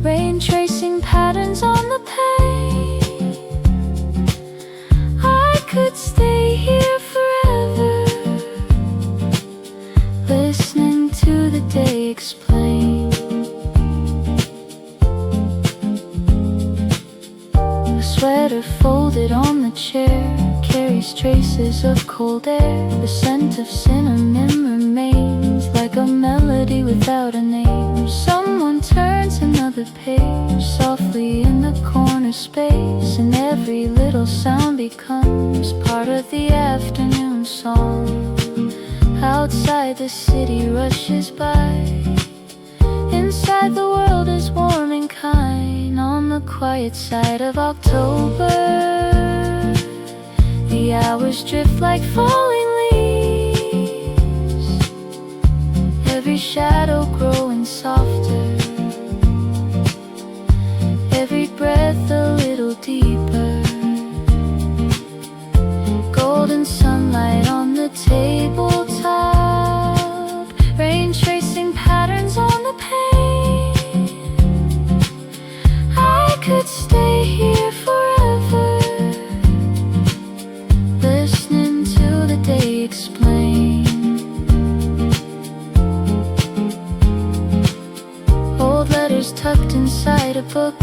rain tracing patterns on the pane. I could stay here forever, listening to the day explain. The sweater folded on the chair carries traces of cold air. The scent of cinnamon remains like a melody without a name. Someone turns another page softly in the corner space, and every little sound becomes part of the afternoon song. Outside the city rushes by, inside the world is warm and kind. On the quiet side of October, the hours drift like falling leaves, every shadow growing softer, every breath a little deeper. Golden sunlight on the tabletop, rain tracing patterns on the pane. I could stay here forever, listening to the day explain. Old letters tucked inside a book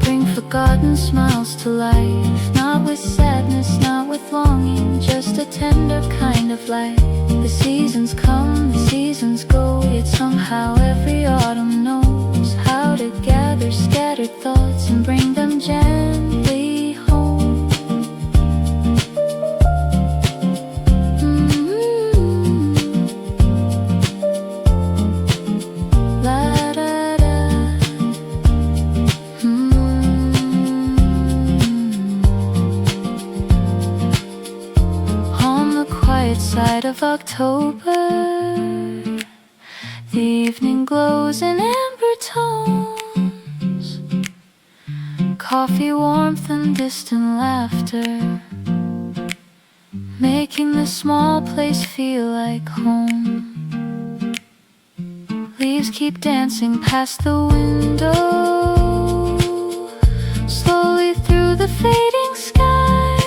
bring forgotten smiles to life. Not with sadness, not with longing, just a tender kind of light. The seasons come, the seasons go, yet somehow every autumn knows how to gather scattered thoughts and bring them gently home. La da da. light of October. The evening glows in amber tones, coffee warmth and distant laughter, making the small place feel like home. Leaves keep dancing past the window, slowly through the fading sky,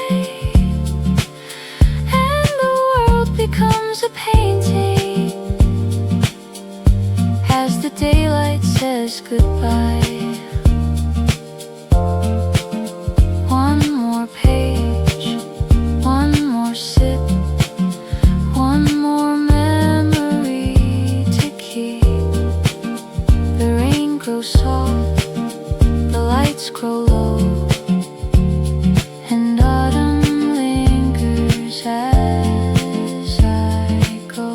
and the world becomes a painting as the daylight says goodbye. One more page, one more sip, one more memory to keep. The rain grows soft, the lights grow low, and autumn lingers as I go.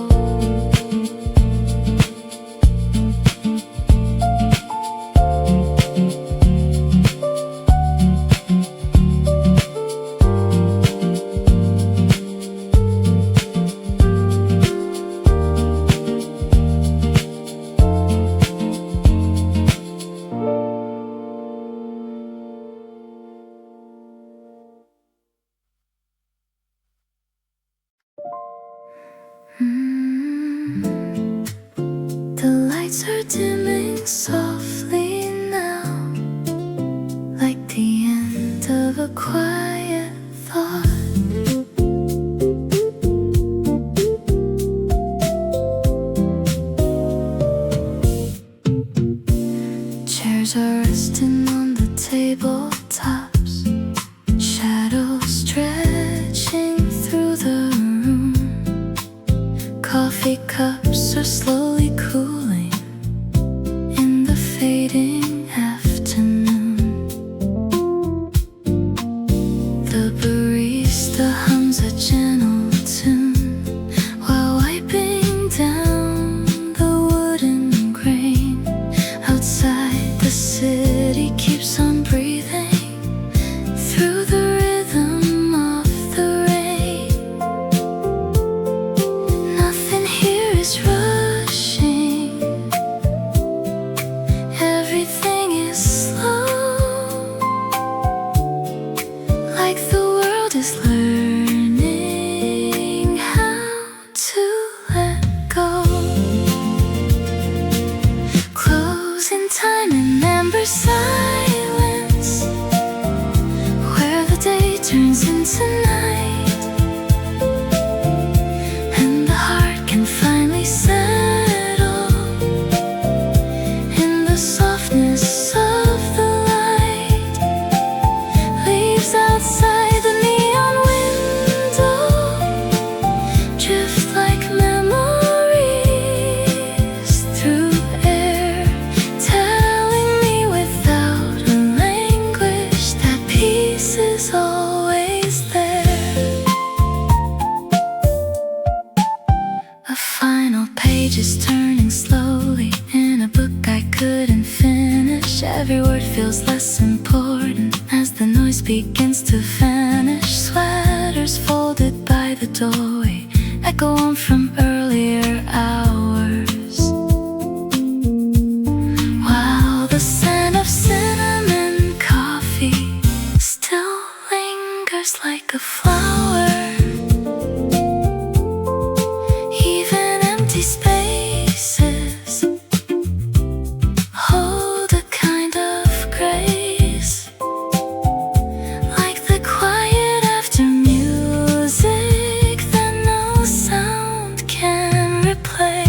The lights are dimming softly now, like the end of a quiet thought. Chairs are resting on the tabletops, shadows stretching through the room. Coffee cups are slowly cooling in the fading afternoon. The barista hums a gentle tune while wiping down the wooden grain. Outside, the city keeps on breathing through the rhythm of the rain. Nothing here is rushing, everything is slow, like the world is learning how to let go. Closing time in amber silence, where the day turns into night, and the heart can finally settle in the softness of the light. Leaves outside the neon window drift like memories through air, telling me without a language that peace is always there. A final page is turning slowly in a book I couldn't finish. Every word feels less important as the noise begins to vanish. Sweaters folded by the doorway echo on from earlier hours, while the scent of cinnamon coffee still lingers like a flower. Even empty spaces hold a kind of grace, like the quiet after music that no sound can replace.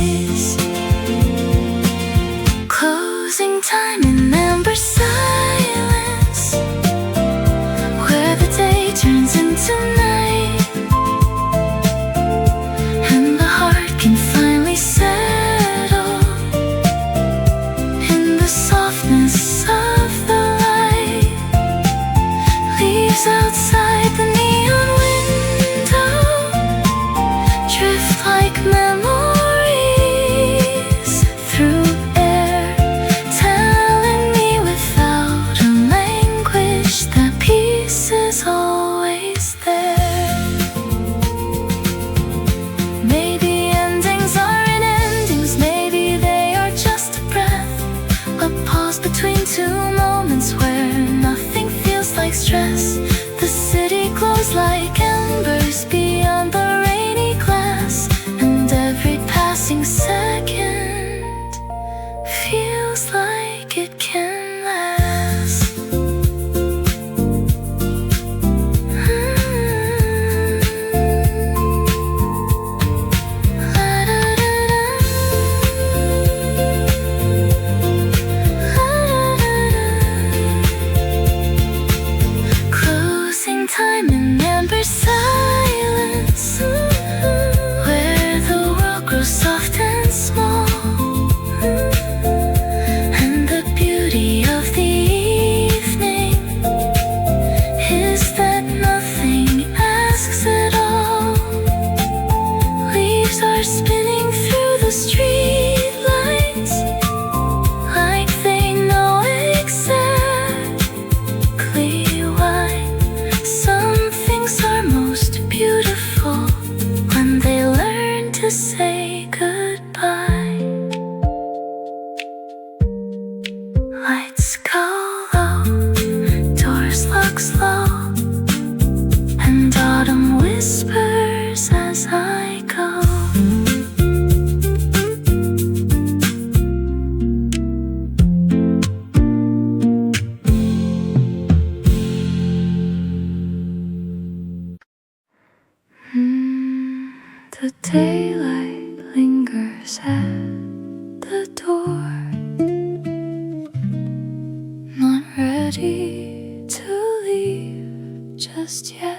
ready to leave just yet.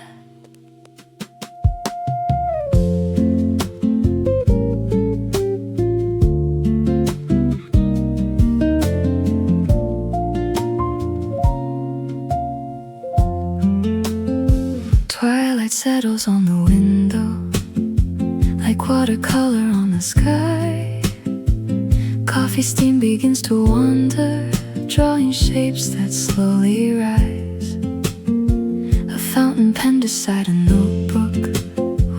Twilight settles on the window like watercolor on the sky. Coffee steam begins to wander, drawing shapes that slowly rise. A fountain pen beside a notebook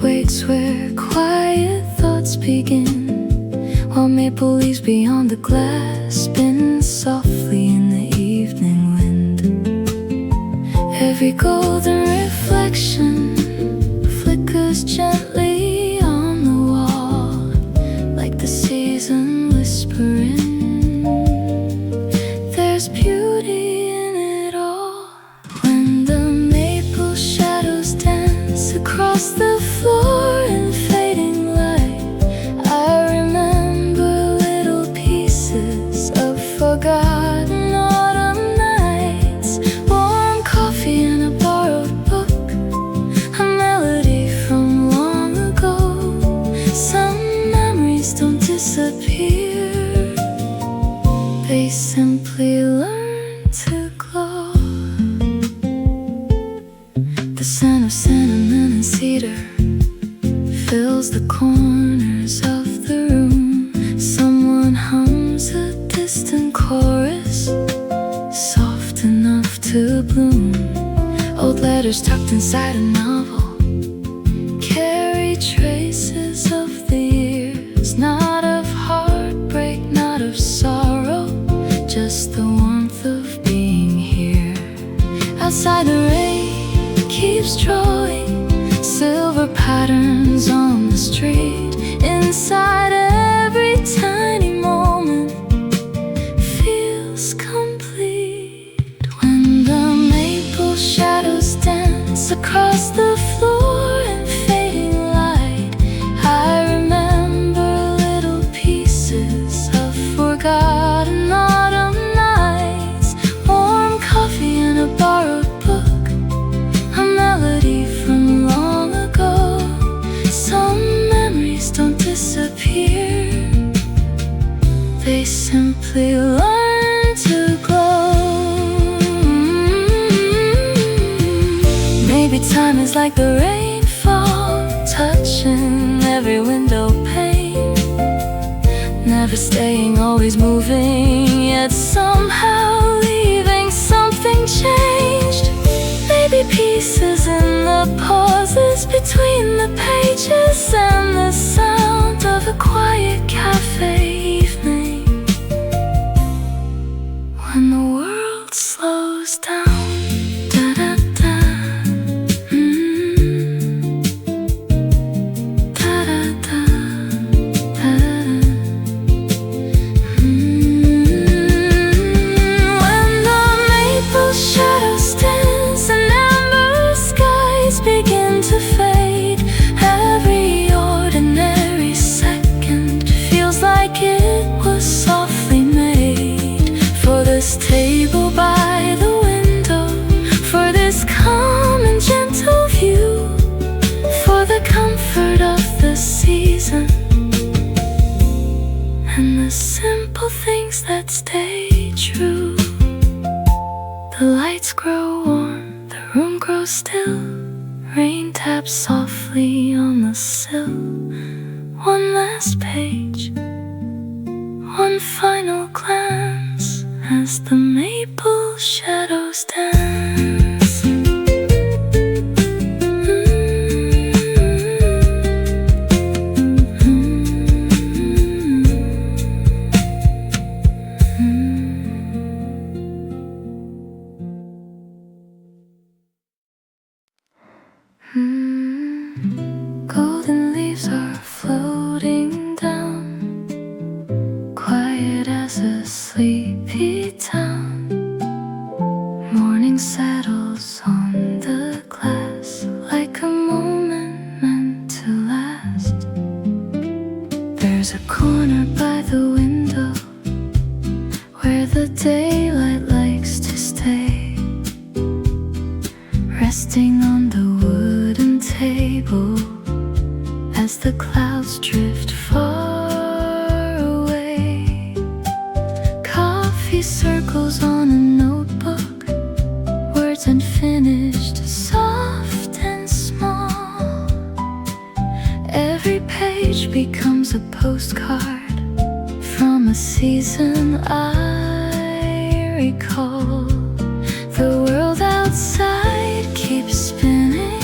waits where quiet thoughts begin, while maple leaves beyond the glass spin softly in the evening wind. Every golden reflection flickers gently on the wall, like the season whispering. There's beauty in it all. When the maple shadows dance across the floor in fading light, I remember little pieces of forgotten autumn nights. Warm coffee and a borrowed book, a melody from long ago. Some memories don't disappear, they simply learn to glow. The scent of cinnamon and cedar fills the corners of the room. Someone hums a distant chorus, soft enough to bloom. Old letters tucked inside a novel carry traces of the years, not of heartbreak, not of sorrow, just the warmth of being here. Outside the rain keeps drawing silver patterns on the street. Inside every tiny moment feels complete. When the maple shadows dance across the floor in fading light, I remember little pieces of forgotten autumn nights. Warm coffee and a borrowed book, a melody from long ago. Some memories don't disappear, they simply learn to glow. Maybe time is like the rainfall, touching every window pane, never staying, always moving, yet somehow leaving something changed. Maybe pieces in the pauses between the pages, and the sound of a quiet cafe evening, when the world slows down. Da-da-da. Da-da-da. When the maple shadows dance and amber skies begin to fade, every ordinary second feels like it was softly made for this table by the window, for this calm and gentle view, for the comfort of the season and the simple things that stay true. The lights grow warm, the room grows still, rain taps softly on the sill. One last page, one final glance as the maple shadows dance. Golden leaves are floating down, quiet as a sleepy town. Morning settles on the glass like a moment meant to last. There's a corner by the window where the daylight likes to stay. finished, soft and small. Every page becomes a postcard from a season I recall. The world outside keeps spinning,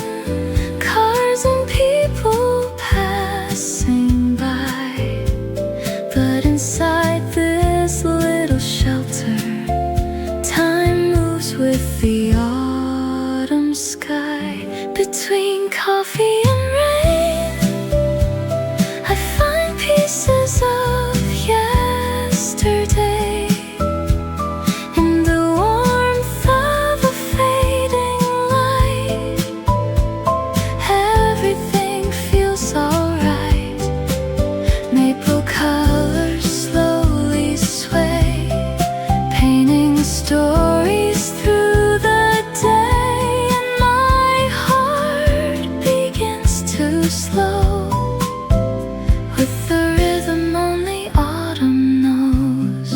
cars and people passing by. But inside this little shelter, time moves with the autumn sky. Between coffee and rain, I find pieces of yesterday. In the warmth of a fading light, everything feels alright. Maple colors slowly sway, painting stories through the day. And my heart begins to slow with the rhythm only autumn knows.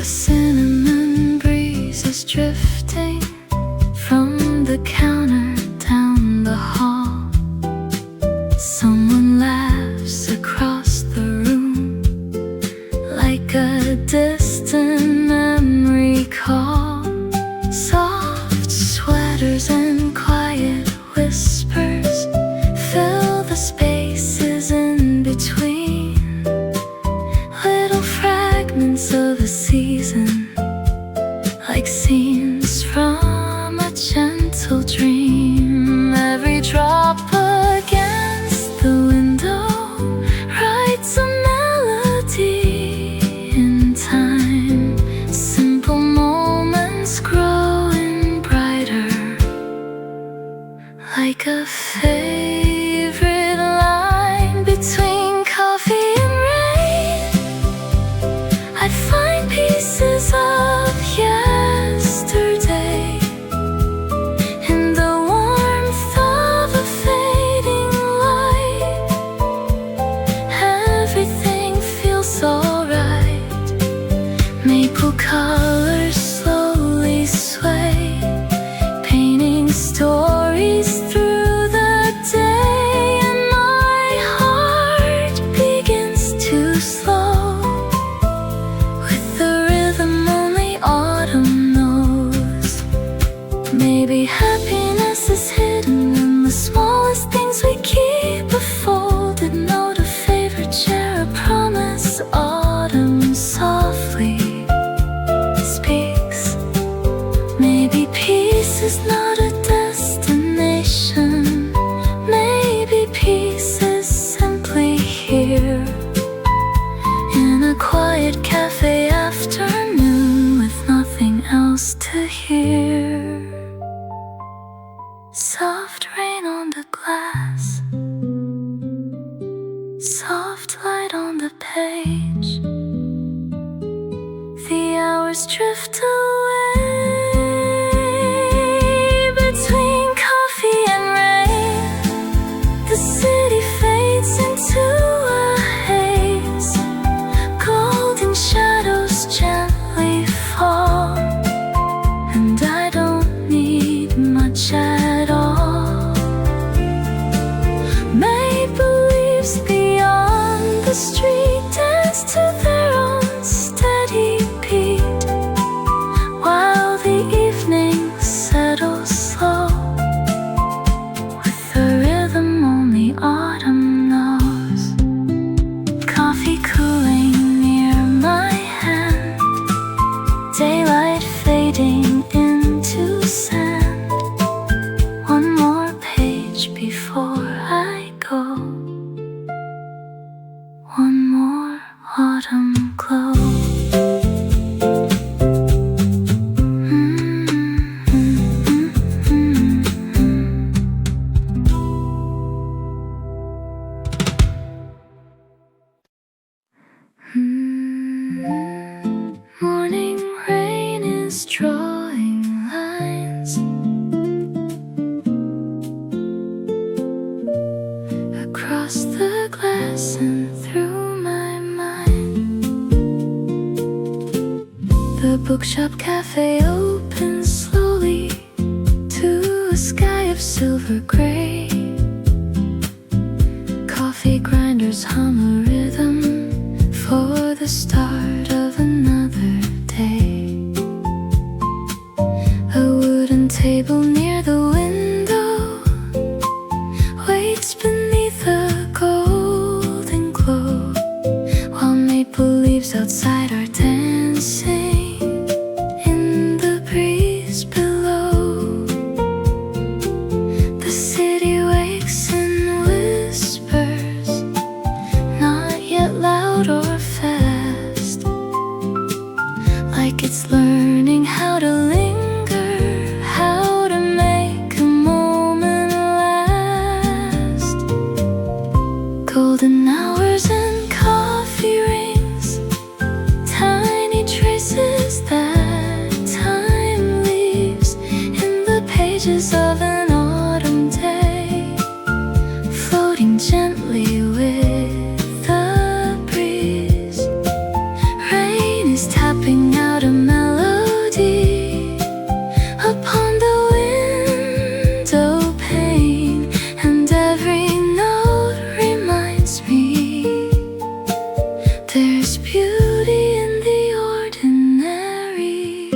A cinnamon breeze is drifting from the counter down the hall. Someone laughs across the room like a distant memory call. Soft sweaters and quiet whispers fill the spaces in between. Little fragments of a season, like scenes from a gentle dream. Every drop against the window writes a melody in time. Simple moments growing brighter, like a favorite line. Between coffee and rain, I find pieces of yesterday. In the warmth of a fading light, everything feels alright. Maple colors slowly sway, painting stories through the day. And my heart begins to slow with the rhythm only autumn knows. Maybe happiness is hidden in the smallest things we keep. A folded note, a favorite chair, a promise. Autumn softly speaks. Maybe peace is not a destination. Maybe peace is simply here, in a quiet cafe afternoon with nothing else to hear. Soft rain on the glass, soft light on the page. The hours drift away. Between coffee and rain, the city fades into a haze. Golden shadows gently fall, and I don't need much at all. Maple leaves beyond the street dance to their own steady beat, while the evening settles slow with the rhythm only autumn knows. Coffee cooling near my hand, daylight fading into sand. One more page before I go, one more autumn glow. Morning rain is drawing lines across the glass and through my mind. The bookshop cafe opens slowly, silver gray. Coffee grinders hum a rhythm for the start of another day. A wooden table near the window waits beneath a golden glow, while maple leaves outside are dancing in the breeze below. The city wakes and whispers, not yet loud or fast, like it's learning how to linger, how to make a moment last. Golden hours and coffee rings, tiny traces that time leaves in the pages of an autumn day, floating gently with the breeze. Rain is tapping out a melody upon the window pane, and every note reminds me there's beauty in the ordinary.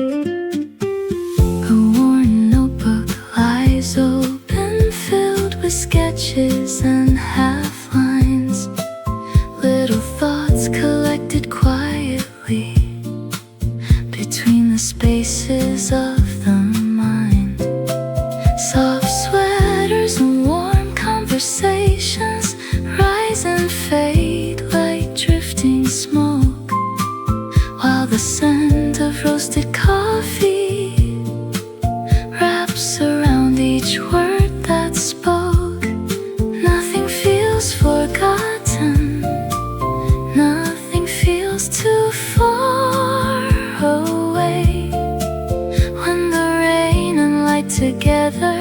A worn notebook lies open, filled with sketches and half lines, little thoughts collected quietly between the spaces of the mind. Soft sweaters and warm conversations rise and fade like drifting smoke, while the scent of roasted coffee wraps around each word that's spoke. Nothing feels forgotten, nothing feels too far away, when the rain and light together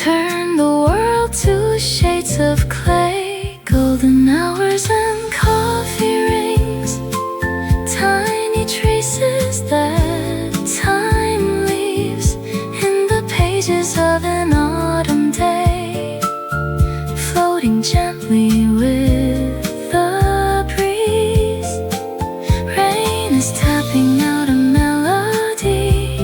turn the world to shades of clay. Golden hours and coffee rings, tiny traces that time leaves in the pages of an autumn day, floating gently with the breeze. Rain is tapping out a melody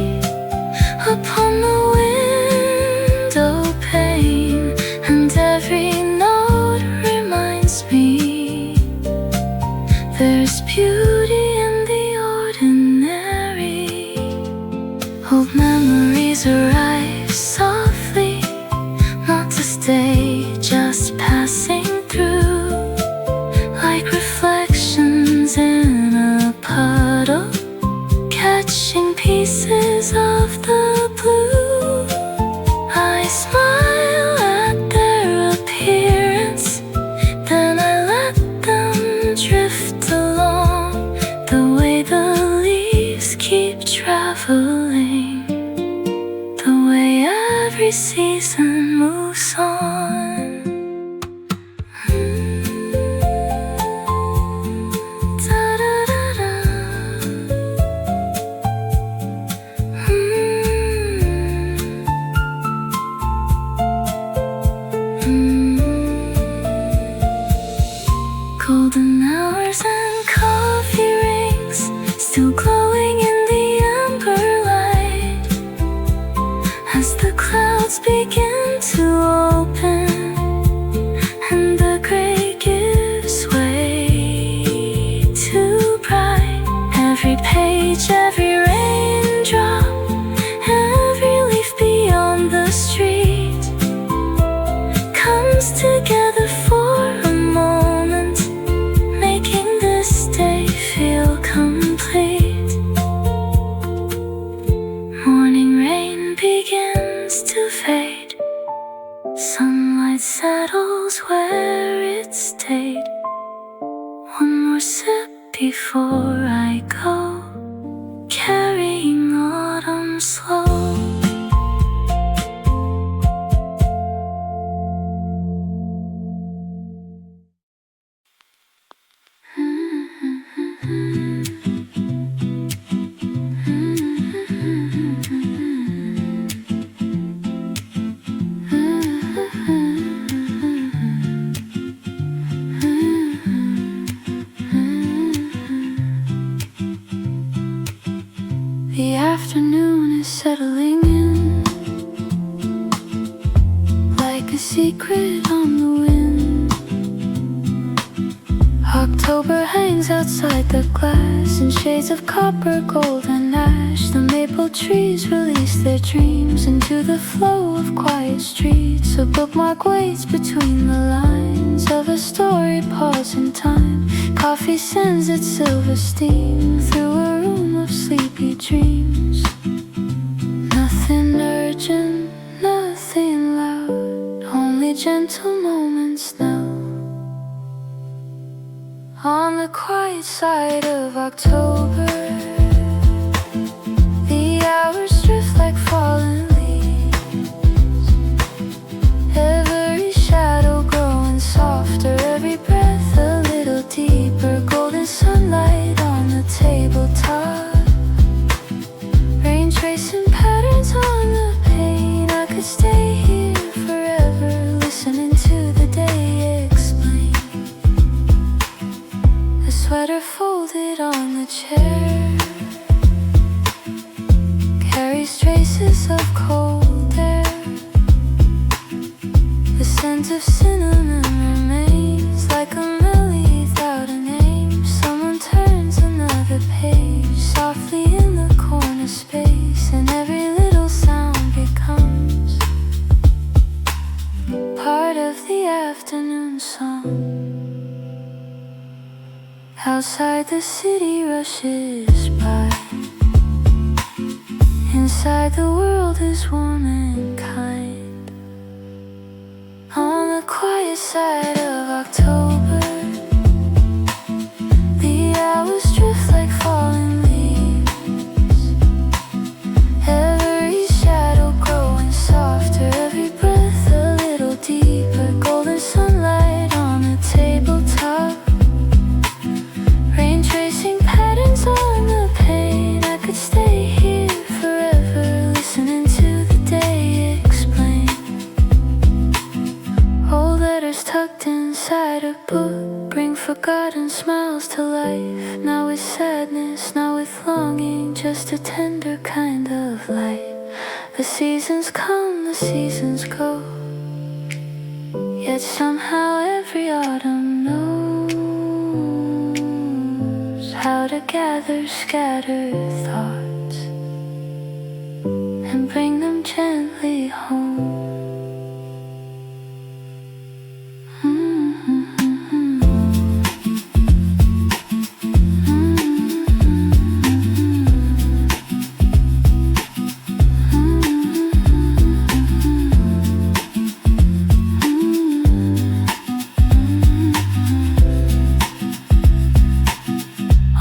upon the window pane, and every note reminds me there's beauty in the ordinary. Old memories arrive softly, not to stay, just passing through, like reflections in a puddle, catching pieces of the blue. I smile at their appearance, then I let them drift along, the way the leaves keep traveling, the way every season moves on. Golden hours and coffee rings, still glowing in the amber light, as the clouds begin to open and the gray gives way to bright. Every page, every raindrop, every leaf beyond the street comes together for a moment, making this day feel complete. Morning rain begins to fade, sunlight settles where it stayed. One more sip before I go, carrying autumn slow. The afternoon is settling in like a secret on the wind. October hangs outside the glass in shades of copper, gold and ash. The maple trees release their dreams into the flow of quiet streets. A bookmark waits between the lines of a story, pause in time. Coffee sends its silver steam through a room of sleepy dreams. Nothing urgent, nothing loud, only gentle moments now. On the quiet side of October, the hours drift like fallen leaves. Every shadow growing softer, every breath a little deeper. Golden sunlight on the tabletop, rain tracing patterns on the pane. I could stay here forever, listening to the day explain. The sweater folded on the chair carries traces of cold air. The scent of cinnamon remains like a melody without a name. Someone turns another page softly in the corner space, and every little sound becomes part of the afternoon song. Outside the city rushes by, inside the world is warm and kind. On the quiet side of October, the hours drift like falling leaves. Every shadow growing softer, every breath a little deeper. Golden sunlight on the tabletop, rain tracing patterns on the pane. I could stay here forever, listening to the day explain. Old letters tucked inside a book bring forgotten smiles to life. Now with sadness, now with longing, just a tender kind of light. The seasons come, the seasons go, yet somehow every autumn knows how to gather scattered thoughts and bring them gently home.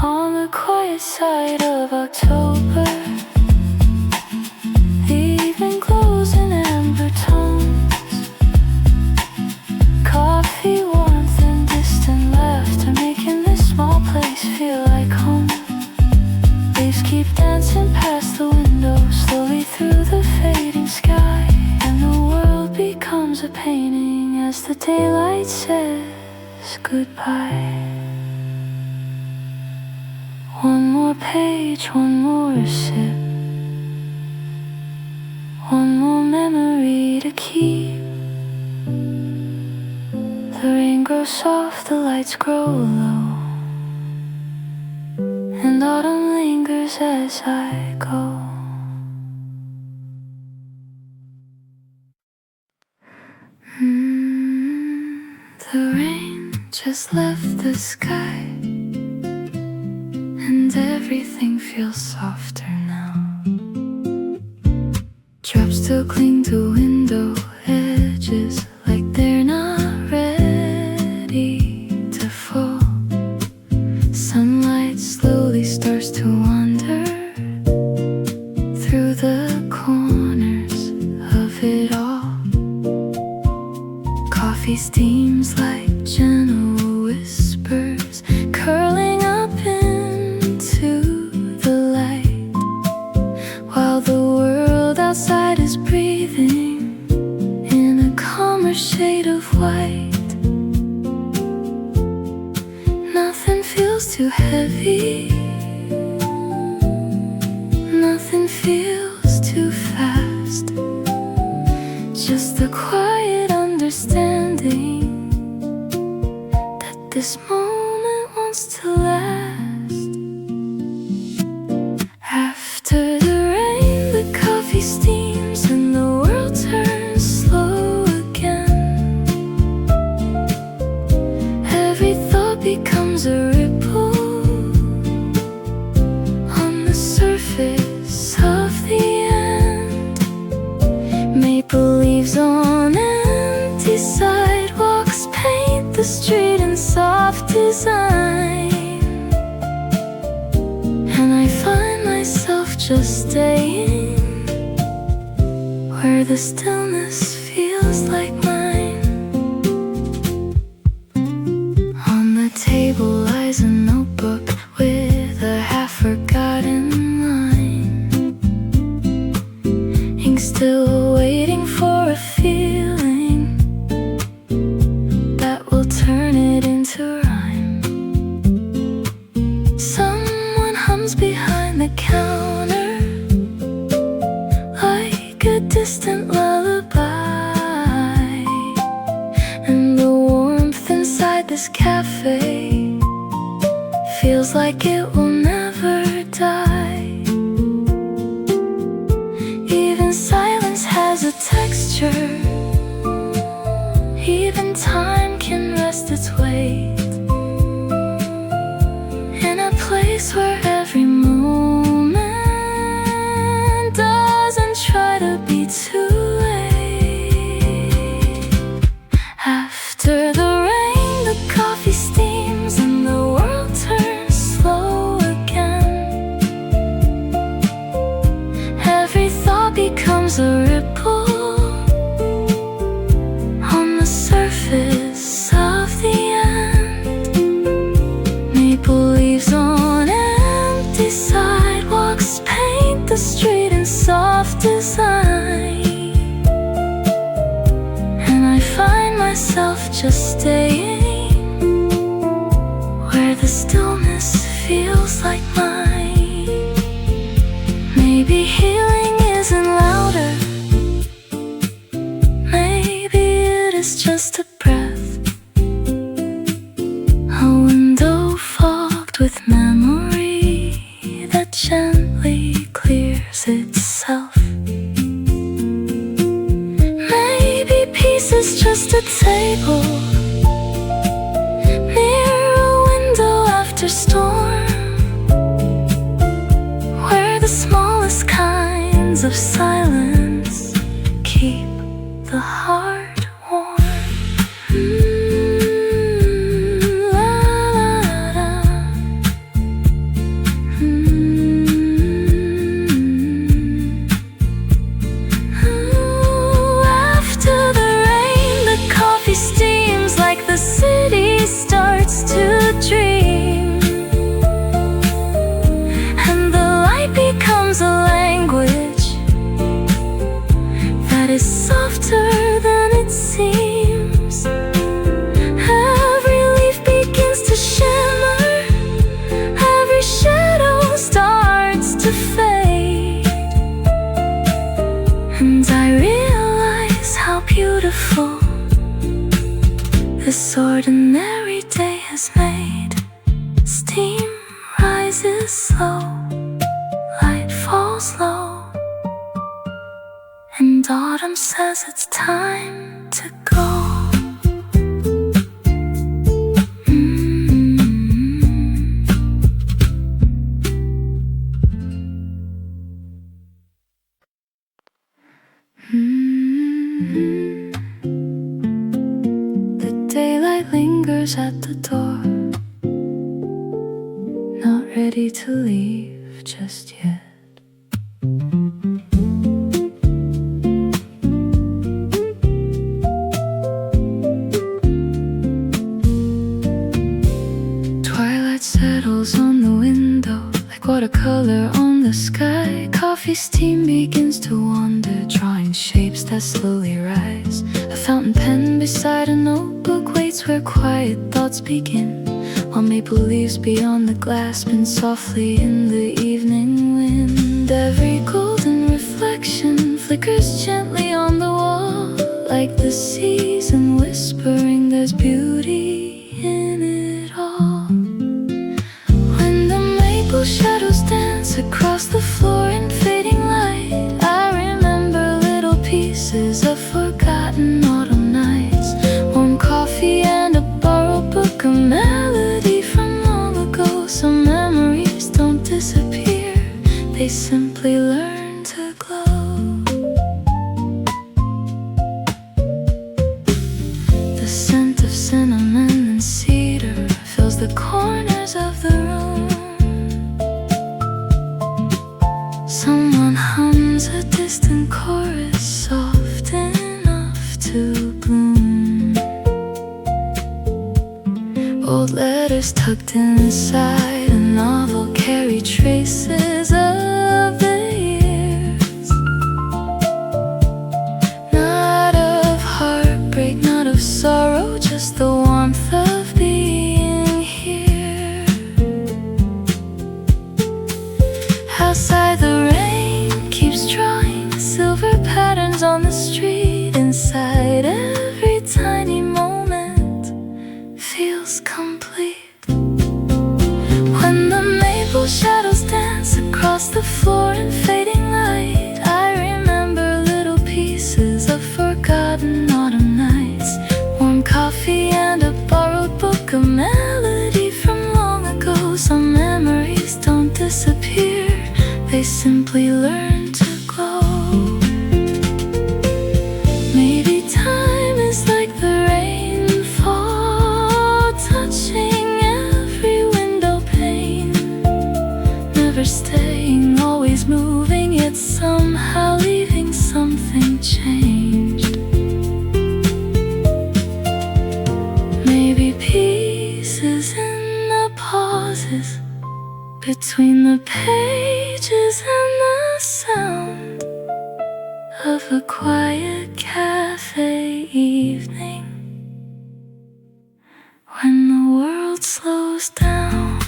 On the quiet side of October, the evening glows in amber tones. Coffee, warmth and distant laughter, making this small place feel like home. Leaves keep dancing past the window, slowly through the fading sky, and the world becomes a painting as the daylight says goodbye. One more page, one more sip, one more memory to keep. The rain grows soft, the lights grow low, and autumn lingers as I go. The rain just left the sky, and everything feels softer now. Drops still cling to window edges like they're not ready to fall. Sunlight slowly starts to wander through the corners of it all. Coffee steams like gentle whispers, curling up into the light, while the world outside is breathing in a calmer shade of white. Nothing feels too heavy, nothing nothing feels too fast. Just the quiet understanding that this moment wants to last. After the rain, the coffee steams and the world turns slow again. Every thought becomes a ripple on the surface of the end. Maple leaves on empty sidewalks paint the street in soft design. And I find myself just staying where the stillness feels like mine. On the table lies a notebook with a half-forgotten line. Ink still waiting for a feeling that will turn it into rhyme. Someone hums behind the counter like a distant lullaby. And the warmth inside this cafe feels like it will never die. Even silence has a texture. Even time can rest its weight in a place where every moment doesn't try to be too late. After the rain, the coffee steams and the world turns slow again. Every thought becomes a ripple on the surface of the end. Maple leaves on empty sidewalks paint the street in soft design. And I find myself just staying where the stillness feels like mine. Maybe healing isn't louder. Maybe it is just a breath. A window fogged with memory that gently clears itself. Maybe peace is just a table near a window after storm, where the smallest kinds of silence keep the heart warm. La, la, la. After the rain, the coffee steams like the city starts to dream. And the light becomes a language that is softer than it seems. Every leaf begins to shimmer. Every shadow starts to fade. And I realize how beautiful this ordinary day has made. Steam rises slow, light falls low, and autumn says it's time to go. The daylight lingers at the door, not ready to leave just yet. Twilight settles on the window like watercolor on the sky. Coffee steam begins to wander, drawing shapes that slowly rise. A fountain pen beside a notebook waits where quiet thoughts begin, while maple leaves beyond the glass spin softly in the evening wind. and every golden reflection flickers gently on the wall, like the season whispering there's beauty in it all. When the maple shadows dance across the floor in fading light, I remember little pieces of forgotten autumn nights, warm coffee and a borrowed book, a melody from long ago. Some memories don't disappear, they simply learn to glow. The scent of cinnamon and cedar fills the corners of the room. Someone hums a distant chorus soft enough to bloom. Old letters tucked inside a novel carry traces of the years. Not of heartbreak, not of sorrow, just the warmth of being here. Outside the rain keeps drawing silver patterns on the street. Inside every tiny moment feels complete. When the maple shadows dance across the floor in fading light, I remember little pieces of forgotten autumn nights, warm coffee and a borrowed book, a melody from long ago. Some memories don't disappear, they simply learn to glow. Maybe time is like the rainfall, touching every window pane, never staying, always moving, yet somehow leaving something changed. Maybe peace is in the pauses between the pages and the sound of a quiet cafe evening, when the world slows down.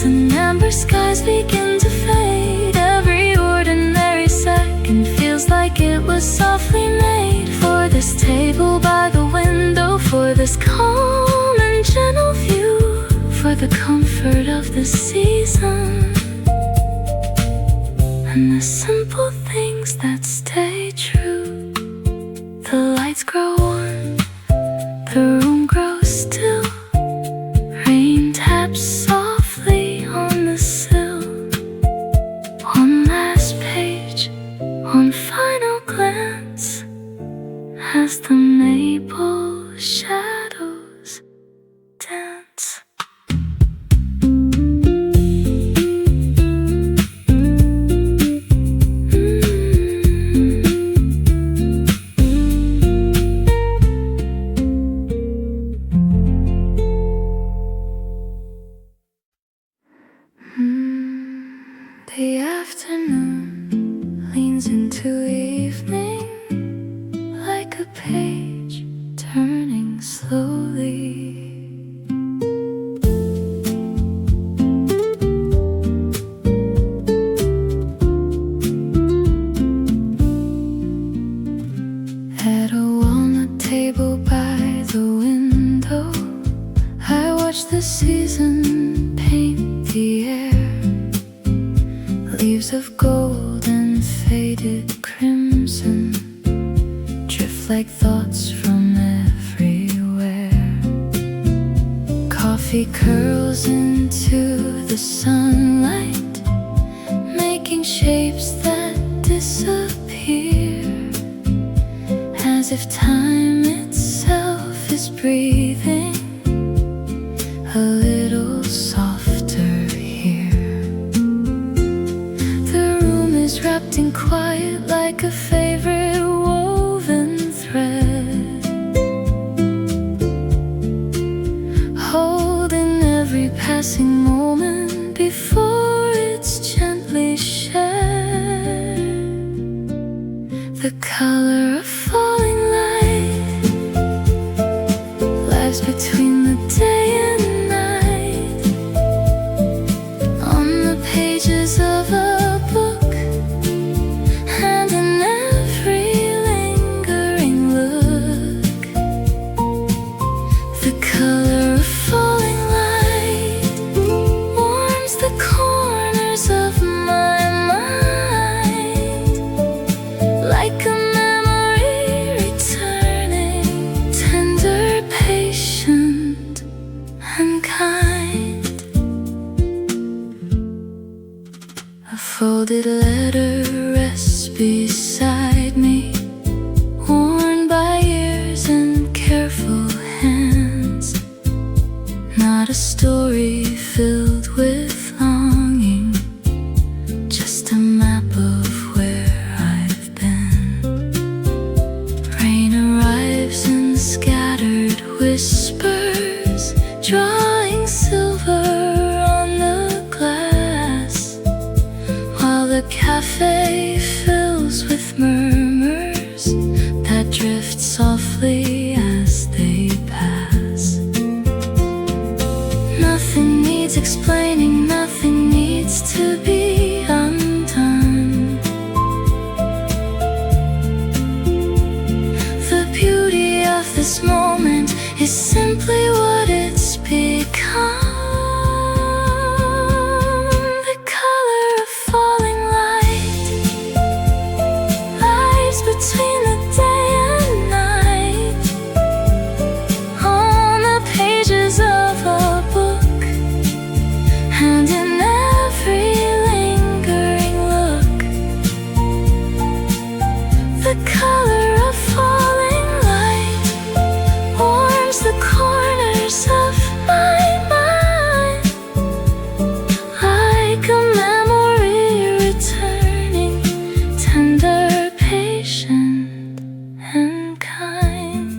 And amber skies begin to fade. Every ordinary second feels like it was softly made for this table by the window, for this calm and gentle view, for the comfort of the season and the simple things that stay true. The lights grow warm, the room grows still, rain taps softly on the sill. One last page, one final glance, as the maple shadows dance. The afternoon leans into evening, like a page turning slowly. At a walnut table by the window, I watch the season paint the air. Leaves of gold and faded crimson drift like thoughts from everywhere. Coffee curls into the sunlight, making shapes that disappear, as if time itself is breathing a little softer here. The room is wrapped in quiet like a favorite woven thread, holding every before it's gently shed. The color of falling light lies between the day and night. On the pages of a book and in every lingering look, the color of falling light warms the corners of my mind, like a memory returning, tender, patient, and kind. A folded letter rests beside me, worn by years and careful hands. Not a story filled with longing, just a map of where I've been. Rain arrives in scattered whispers, drawing silver on the glass, while the cafe fills with murmurs that drift softly as they pass. Nothing needs explaining, nothing needs to be undone. The beauty of this moment is simply what it's become. The color of falling light lies between the day and night. On the pages of a book and in every lingering look, the color of falling light warms the corners of my mind, like a memory returning, tender, patient, and kind.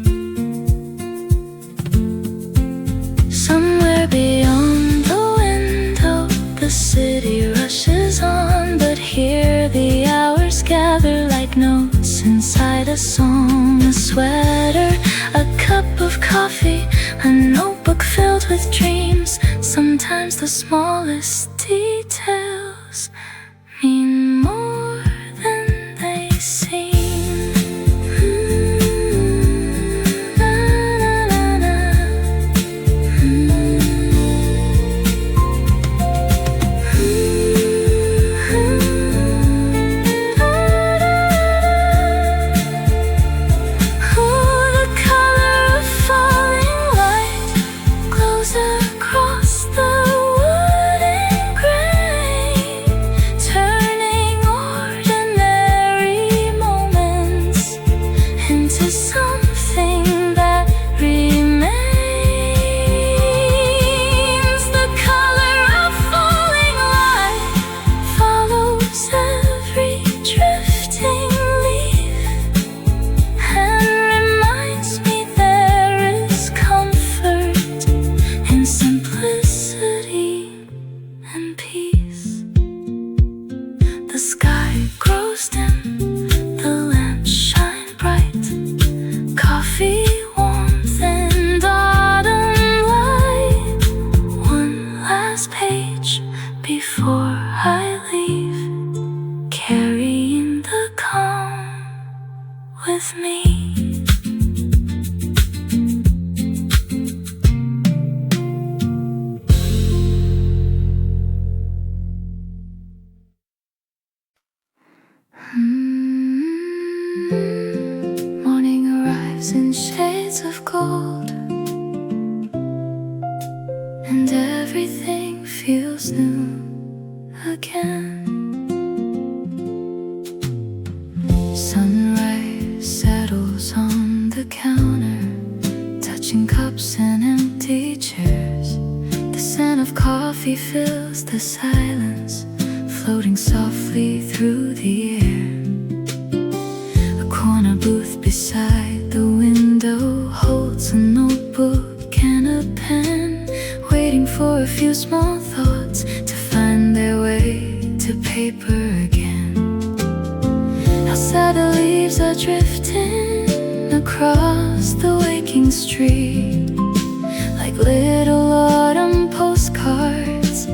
Somewhere beyond the window, the city rushes on, but here the hours gather like notes inside a song. A sweater, a cup of coffee, a notebook filled with dreams. Sometimes the smallest details mean more than they seem. Na, na, na, na. Ooh, the color of falling light glows across the wooden grain, turning ordinary moments into something that remains. The color of falling light follows every drifting leaf and reminds me there is comfort in simplicity and peace. The sky grows dim, the lamps shine bright, coffee warmth and autumn light. One last page before I leave, carrying the calm with me. Morning arrives in shades of gold, and everything feels new again. Sunrise settles on the counter, touching cups and empty chairs. The scent of coffee fills the silence, floating softly through the air. A corner booth beside the window holds a notebook and a pen, waiting for a few small thoughts to find to paper again. How sad the leaves are drifting across the waking street, like little autumn postcards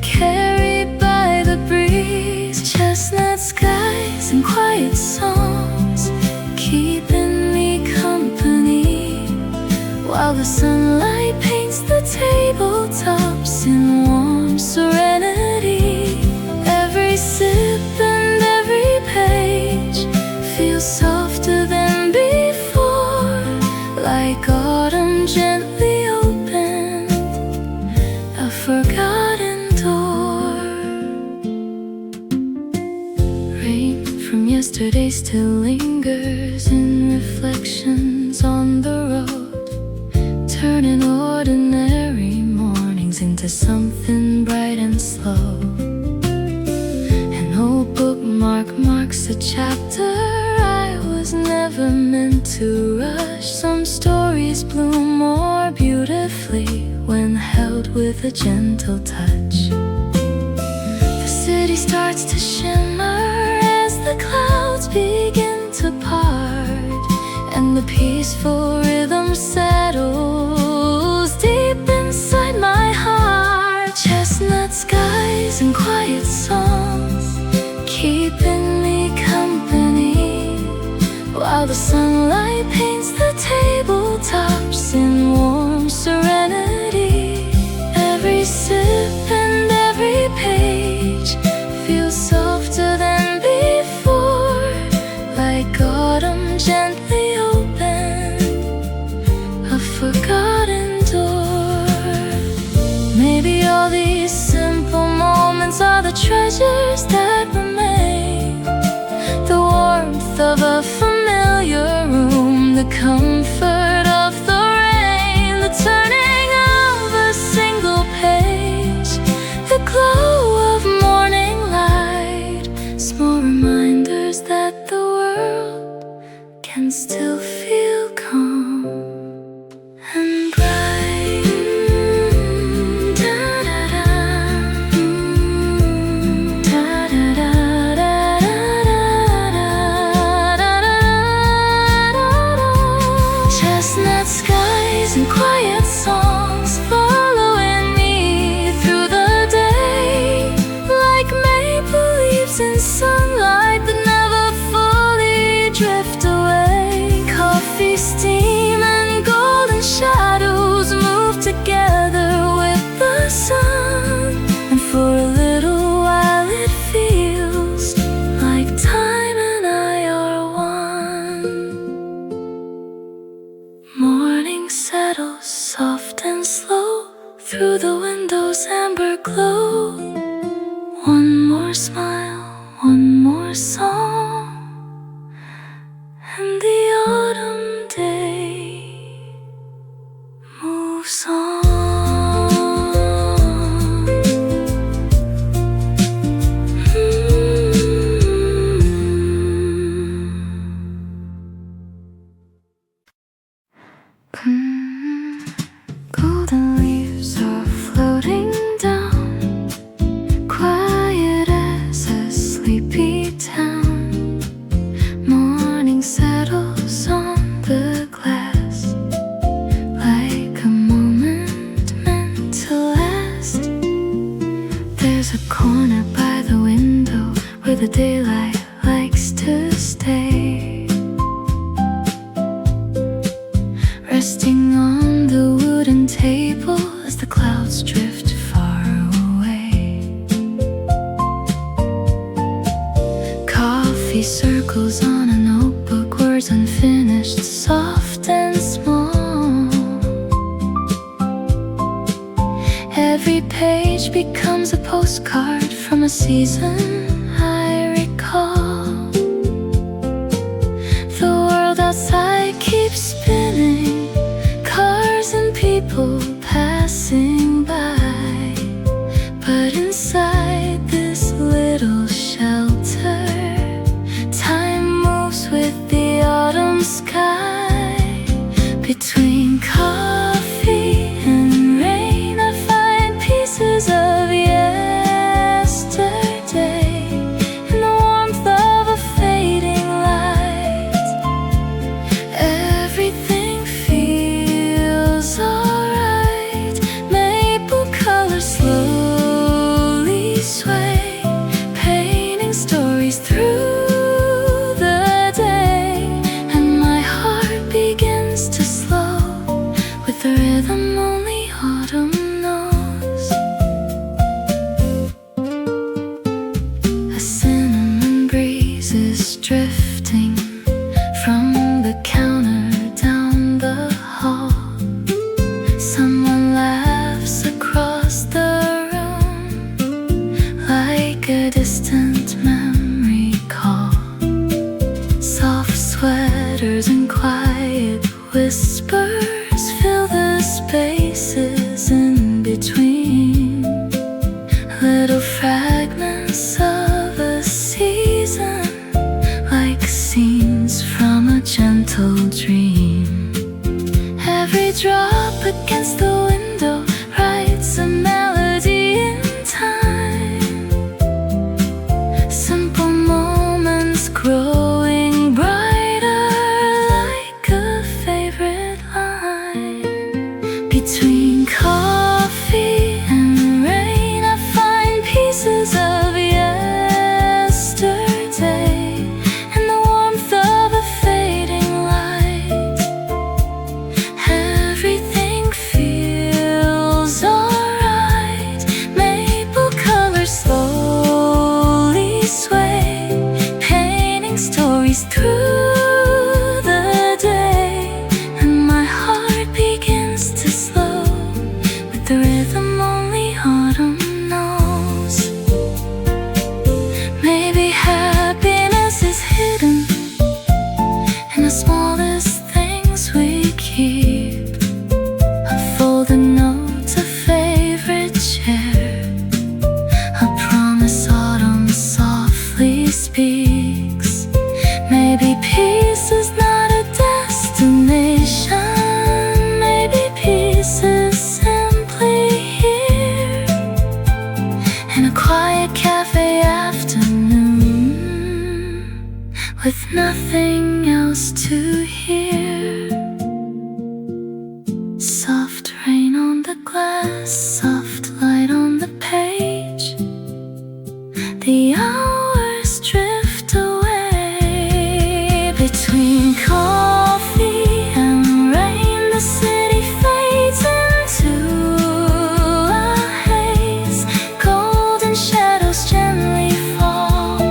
carried by the breeze. Chestnut skies and quiet songs keeping me company, while the sunlight paints the tabletops in warm serenity. Every sip and every page feels softer than before, like autumn gently opened a forgotten door. Rain from yesterday still lingers in reflections on the road, turning ordinary mornings into something bright and slow. An old bookmark marks a chapter I was never meant to rush. Some stories bloom more beautifully when held with a gentle touch. The city starts to shimmer as the clouds begin to part, and the peaceful rhythm settles deep inside my heart. Chestnut skies and quiet songs keeping me company, while the sunlight paints the tabletops in warm serenity. Every sip and every page feels softer than before, like autumn gently opened a forgotten door. Maybe all these simple moments are the treasures that remain, the warmth of a familiar room, the comfort of the rain, the turning of a single page, the glow of morning light. Small reminders that the world can still feel calm and bright. Chestnut skies and quiet songs following me through the day, like maple leaves in sunlight that never fully drift away. Coffee steam and golden shadows move together with the sun, and for a little while it feels like time and I are one. Morning settles soft and slow through the window's amber glow. One more smile, one more song, and the autumn day moves on. Golden leaves are floating down, quiet as a sleepy town. Morning settles on the glass, like a moment meant to last. There's a corner by the window where the daylight likes to stay, resting on the wooden table as the clouds drift far away. Coffee circles on a notebook, words unfinished, soft and small. Every page becomes a postcard from a season I recall. The world outside keeps spinning, cars and people passing by, but inside this little shelter, time moves with the autumn sky. Between coffee and rain, I find pieces of yesterday. little fragments of a season, like scenes from a gentle dream. Every drop against the window writes a melody in time. Simple moments growing brighter, like a favorite line. Between coffee and rain, I find pieces of yesterday and the warmth of a fading light. Everything feels alright. Maple colors slowly sway, painting stories through the day. And my heart begins to slow with the rhythm only autumn knows. Maybe happiness is hidden in the smallest things we keep. A folded note, a favorite chair, a promise autumn softly speaks. Maybe peace is not a destination. Maybe peace is simply here, in a quiet cafe afternoon, with nothing else to hear. Soft rain on the glass, soft light on the page. The hours drift away. Between coffee and rain, the city fades into a haze. Golden shadows gently fall,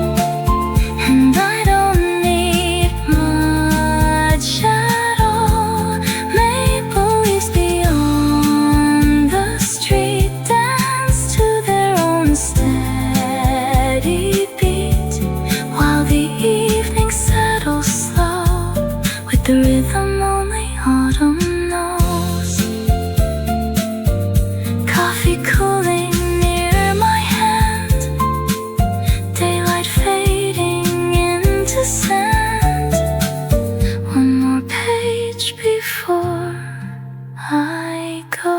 and I don't need much at all. Maple leaves beyond the street dance to their own steady beat, while the evening settles slow with the rhythm only autumn knows. Coffee cooling near my hand, daylight fading into sand. One more page before I go.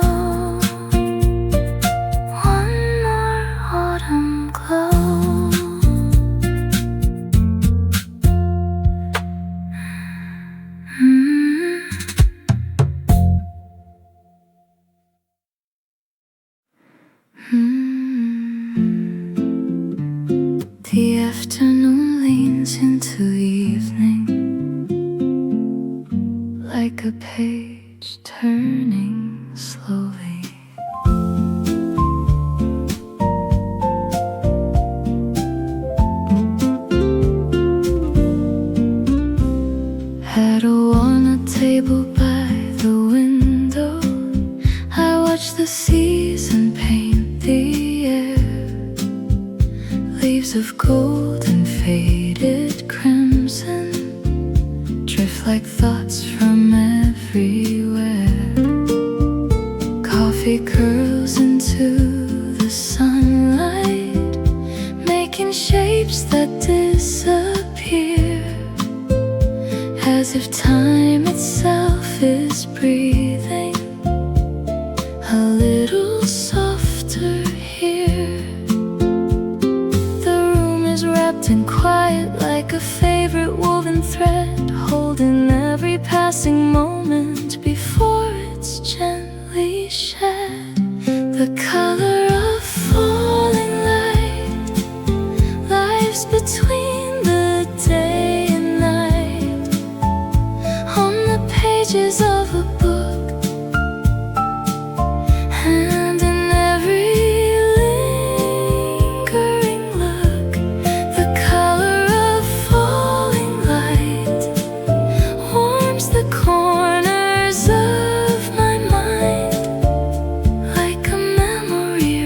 One more autumn glow. The afternoon leans into evening, like a page turning slowly. At a walnut table by the window, I watch the season paint the air. Leaves of gold and faded crimson drift like thoughts from everywhere. Coffee curls into the sunlight, making shapes that disappear, as if time itself is breathing a little softer here. The room is wrapped in quiet like a favorite woven thread, holding every passing moment before it's gently shed. The color of falling light lies between the day and night, on the pages of a book, and in every lingering look. The color of falling light warms the corners of my mind, like a memory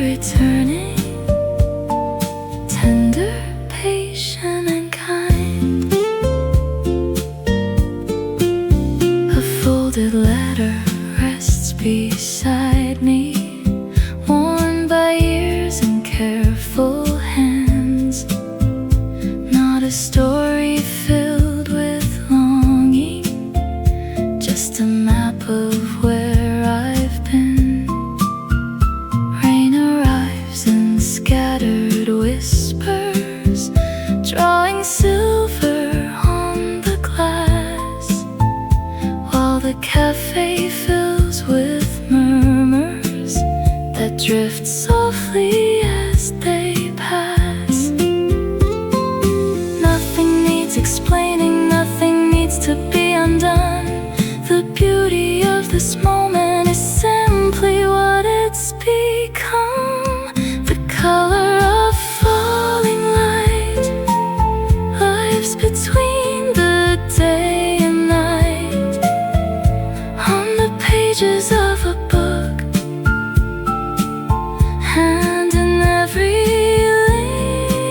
this moment is simply what it's become. The color of falling light lives between the day and night on the pages of a book, and in every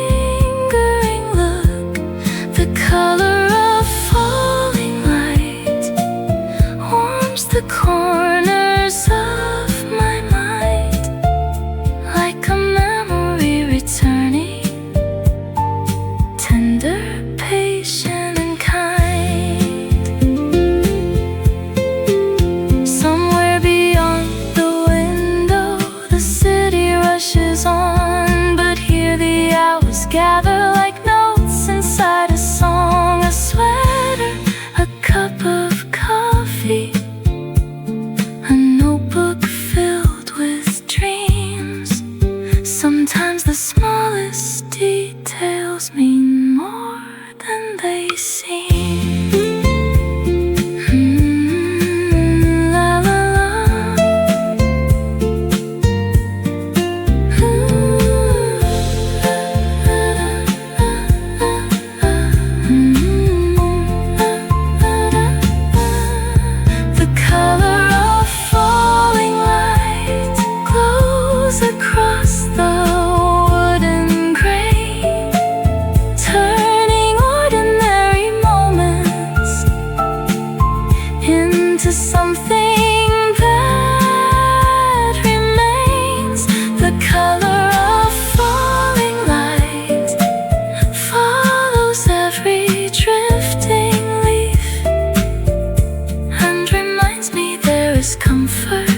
lingering look. The color of falling light warms the corners of my mind, like a memory returning, tender, patient, and kind. Somewhere beyond the window, the city rushes on, but here the hours gather like notes inside a song. A sweater, a cup of coffee, a notebook filled with dreams. Sometimes the smallest details mean more than they seem. La la la. The color of falling light glows across the wooden grain, turning ordinary moments into something that remains. The color of falling light follows every drifting leaf and reminds me there is comfort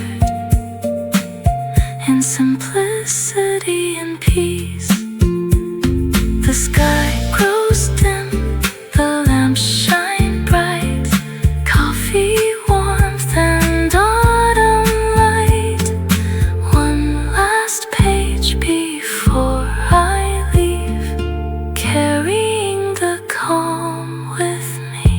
in simplicity and peace. The sky grows dim, the lamps shine bright, coffee warmth and autumn light. One last page before I leave, carrying the calm with me.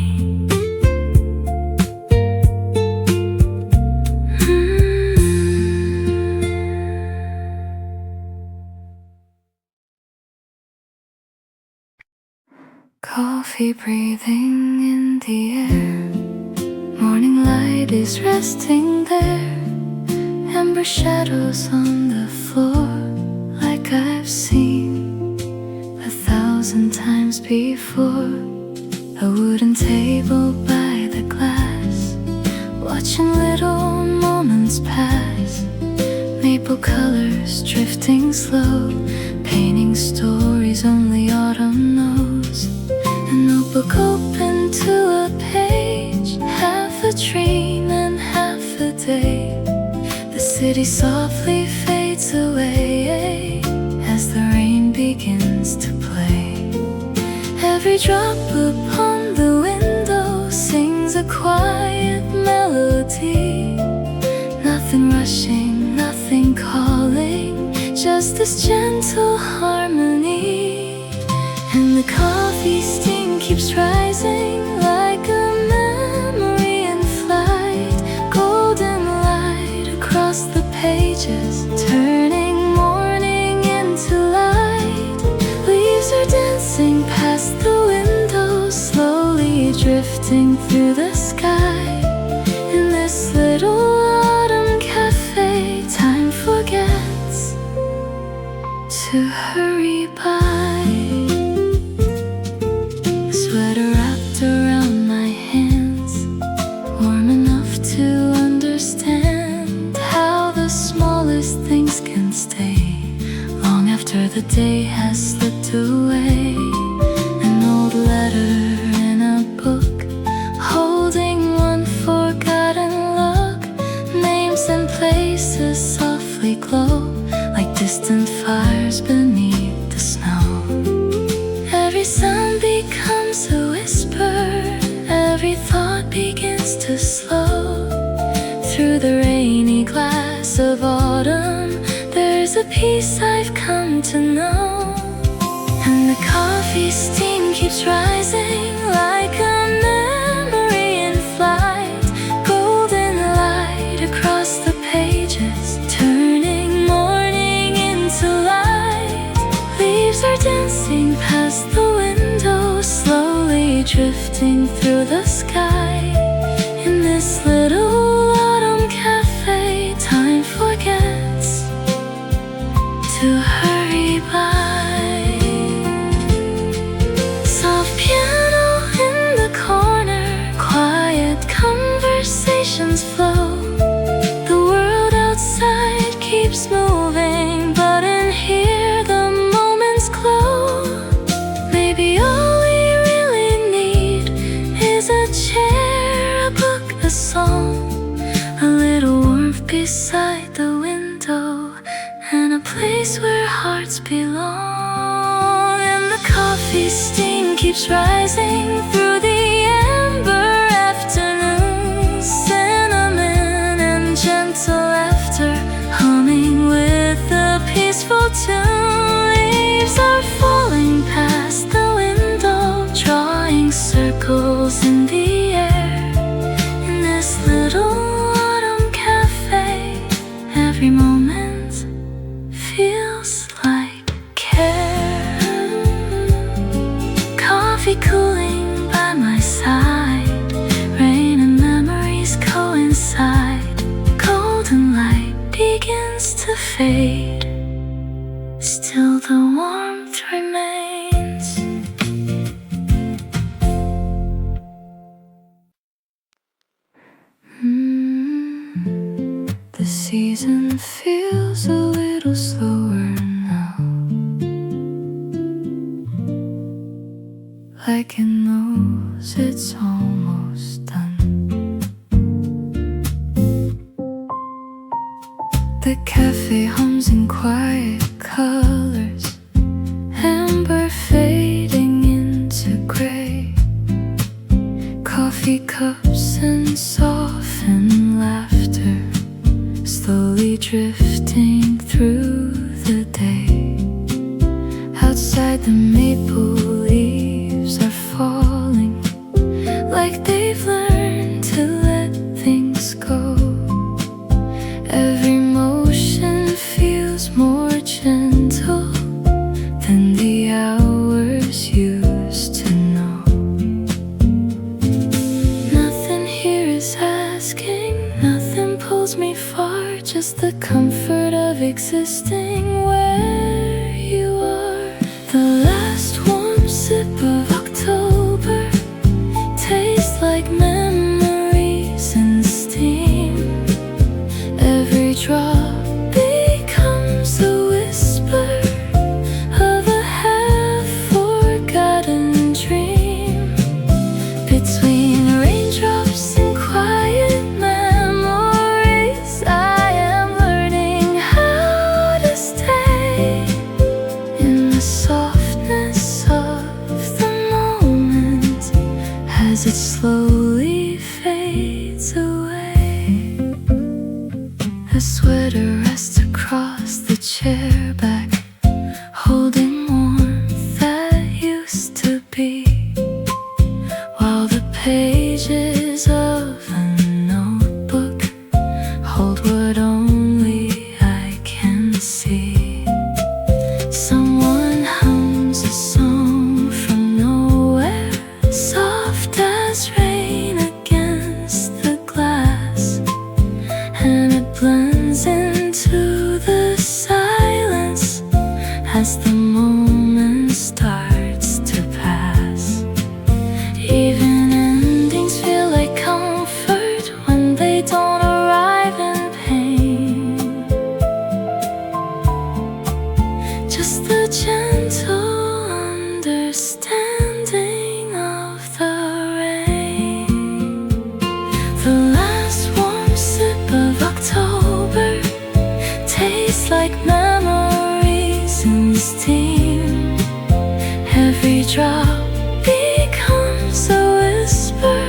Coffee breathing in the air, morning light is resting there, amber shadows on the floor, like I've seen 1,000 times before. A wooden table by the glass, watching little moments pass, maple colors drifting slow, painting stories only autumn knows. A notebook open to a page, half a dream and half a day. The city softly fades away as the rain begins to play. Every drop upon the window sings a quiet melody. Nothing rushing, nothing calling, just this gentle harmony. And the coffee steam keeps rising like a memory in flight. Golden light across the pages, turning morning into light. Leaves are dancing past the window, slowly drifting through the sky. In this little autumn cafe, time forgets to hurry by. A sweater wrapped around my hands, warm enough to understand how the smallest things can stay long after the day has slipped away. An old letter in a book, holding one forgotten look. Names and places softly glow like distant fires beneath the snow. Every sound becomes a whisper, every thought begins to slow. Through the rainy glass of autumn, there's a peace I've come to know. And the coffee steam keeps rising like a memory in flight. Golden light are dancing past the window, slowly drifting through the sky. In this little autumn cafe, time forgets to hurry by. Soft piano in the corner, quiet conversations flow. The world outside keeps moving, but in here the moments glow. Maybe all we really need is a chair, a book, a song, a little warmth beside the window, and a place where hearts belong. And the coffee steam keeps rising through the amber afternoon, cinnamon and gentle laughter humming with a peaceful tune. Leaves are falling past the window, drawing circles in the air. In this little autumn cafe, every moment feels like care. Coffee cooling by my side, rain and memories coincide. Golden light begins to fade, still the warmth remains. The season feels a little slower now, like it knows it's almost done. The cafe hums in quiet colors, amber fading into gray. Coffee cups and softened laughter, slowly drifting through the day. Outside the maple leaves are falling, like they've learned to let things go. Every motion feels more gentle than the hours used to know. Nothing here is asking, nothing pulls me far, just the comfort of existing where you are. The last warm sip of October tastes like memories in steam. Every drop becomes a whisper of a half-forgotten dream. Between raindrops and quiet memories, I am learning how to stay in the softness of the moment as it slowly fades away. A sweater rests across the chair back, holding warmth that used to be, while the pages of a notebook hold what only I can see. Someone hums a song from nowhere, soft as rain against the glass, and it blends into the silence as the moment starts to pass. Even endings feel like comfort when they don't arrive in pain. Just the gentle understanding of the rain. The last warm sip of October tastes like memories in steam. Every drop becomes a whisper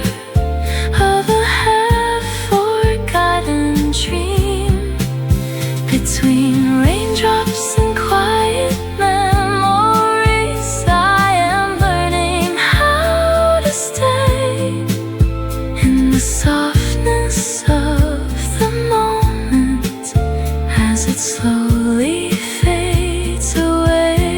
of a half-forgotten dream. Between raindrops and quiet memories, I am learning how to stay in the softness of the moment as it slowly fades away.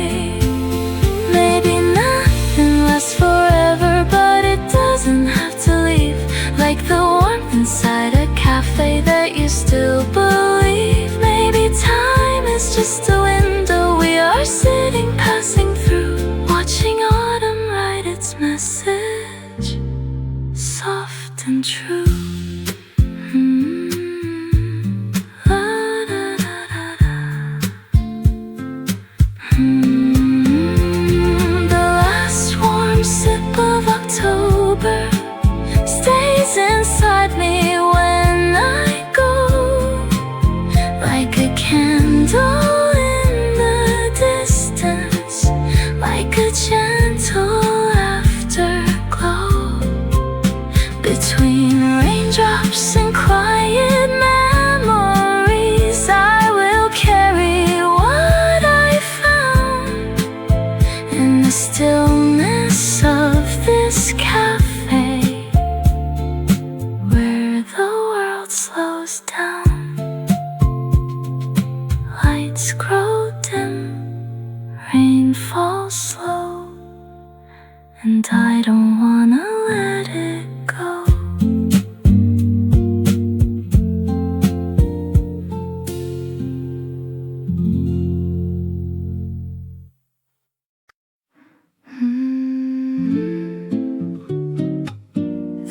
still believe maybe time is just a window we are sitting, passing through, watching autumn write its message, soft and true. The last warm sip of October stays inside me when I go, like a candle in the distance, like a gentle afterglow, between raindrops and quiet memories. I will carry what I found in the stillness of this cafe, where the world slows down, lights grow dim, rain falls slow, and I don't wanna let it go.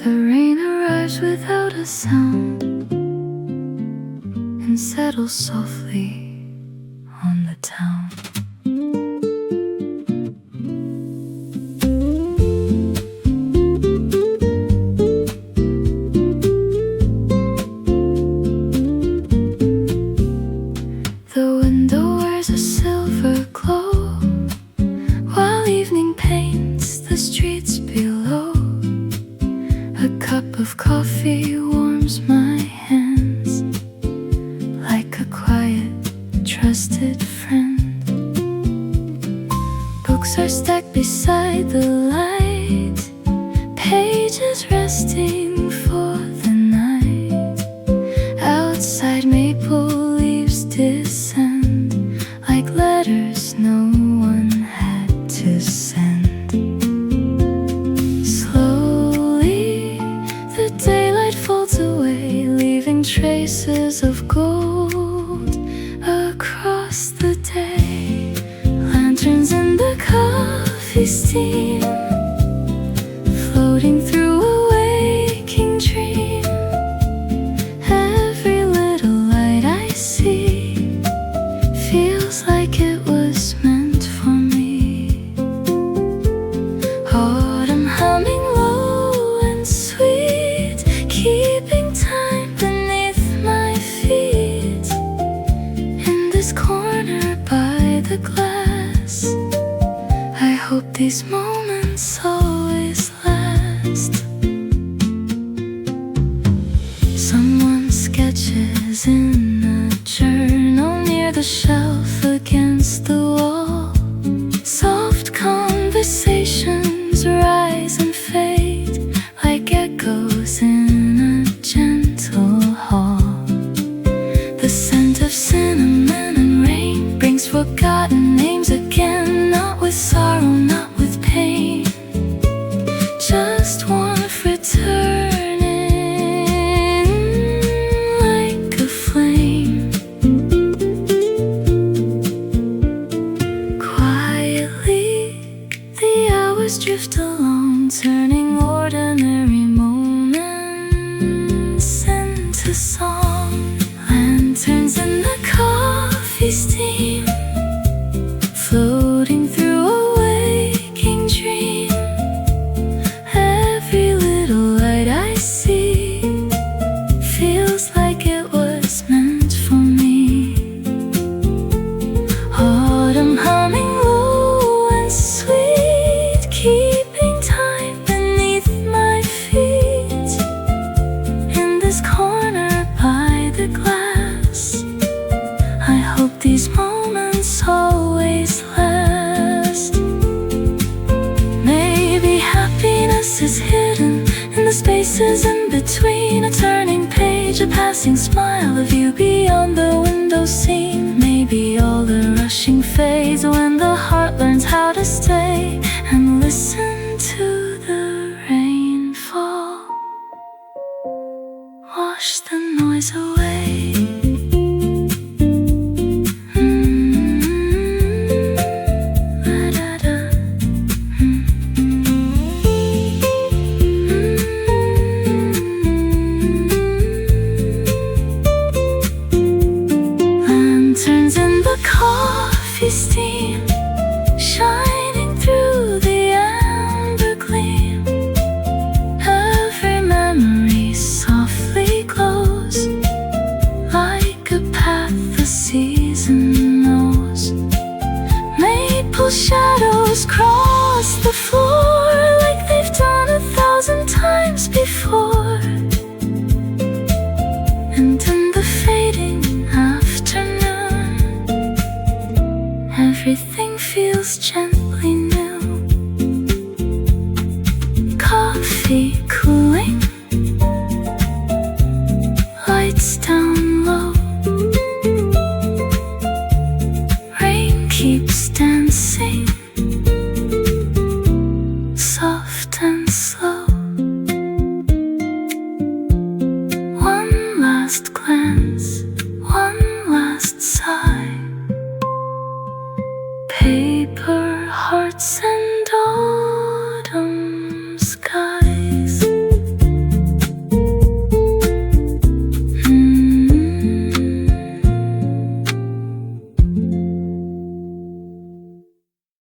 The rain arrives without a sound and settles softly on the town. The window wears a silver glow while evening paints the streets below. A cup of coffee warms my hands like a quiet, trusted friend. Books are stacked beside the light, pages resting for the night. Outside maple leaves descend like letters no one had to send. Slowly the daylight folds away, leaving traces of gold across the day. Lanterns in the coffee steam, floating through a waking dream. Every little light I see feels like it was meant for me. Autumn humming low and sweet, keeping time beneath my feet. In this corner by the glass, I hope these moments always last. Someone sketches in a journal near the shelf against the wall. Soft conversations rise and fade like echoes in a gentle hall. The scent of cinnamon and rain brings forgotten names again, not with sorrow, not with pain, just warmth returning like a flame. Quietly the hours drift along, turning ordinary moments into song. Lanterns in the coffee steam, floating through a waking dream. Every little light I see feels like it was meant for me. Autumn humming low and sweet, keeping time beneath my feet. In this corner by the glass, I hope these moments always last. Maybe happiness is hidden in the spaces in between, a turning page, a passing smile of you beyond the window scene. Maybe all the rushing fades when the heart learns how to stay and listen to the rain fall, wash the noise away. steam shining through the amber gleam. Every memory softly glows like a path the season knows. Maple shadows cross the floor like they've done 1,000 times before. And in the fading afternoon, everything feels gently new. Coffee cooling, lights down low. Rain keeps dancing, soft and slow. One last glance, one last sigh. Paper hearts and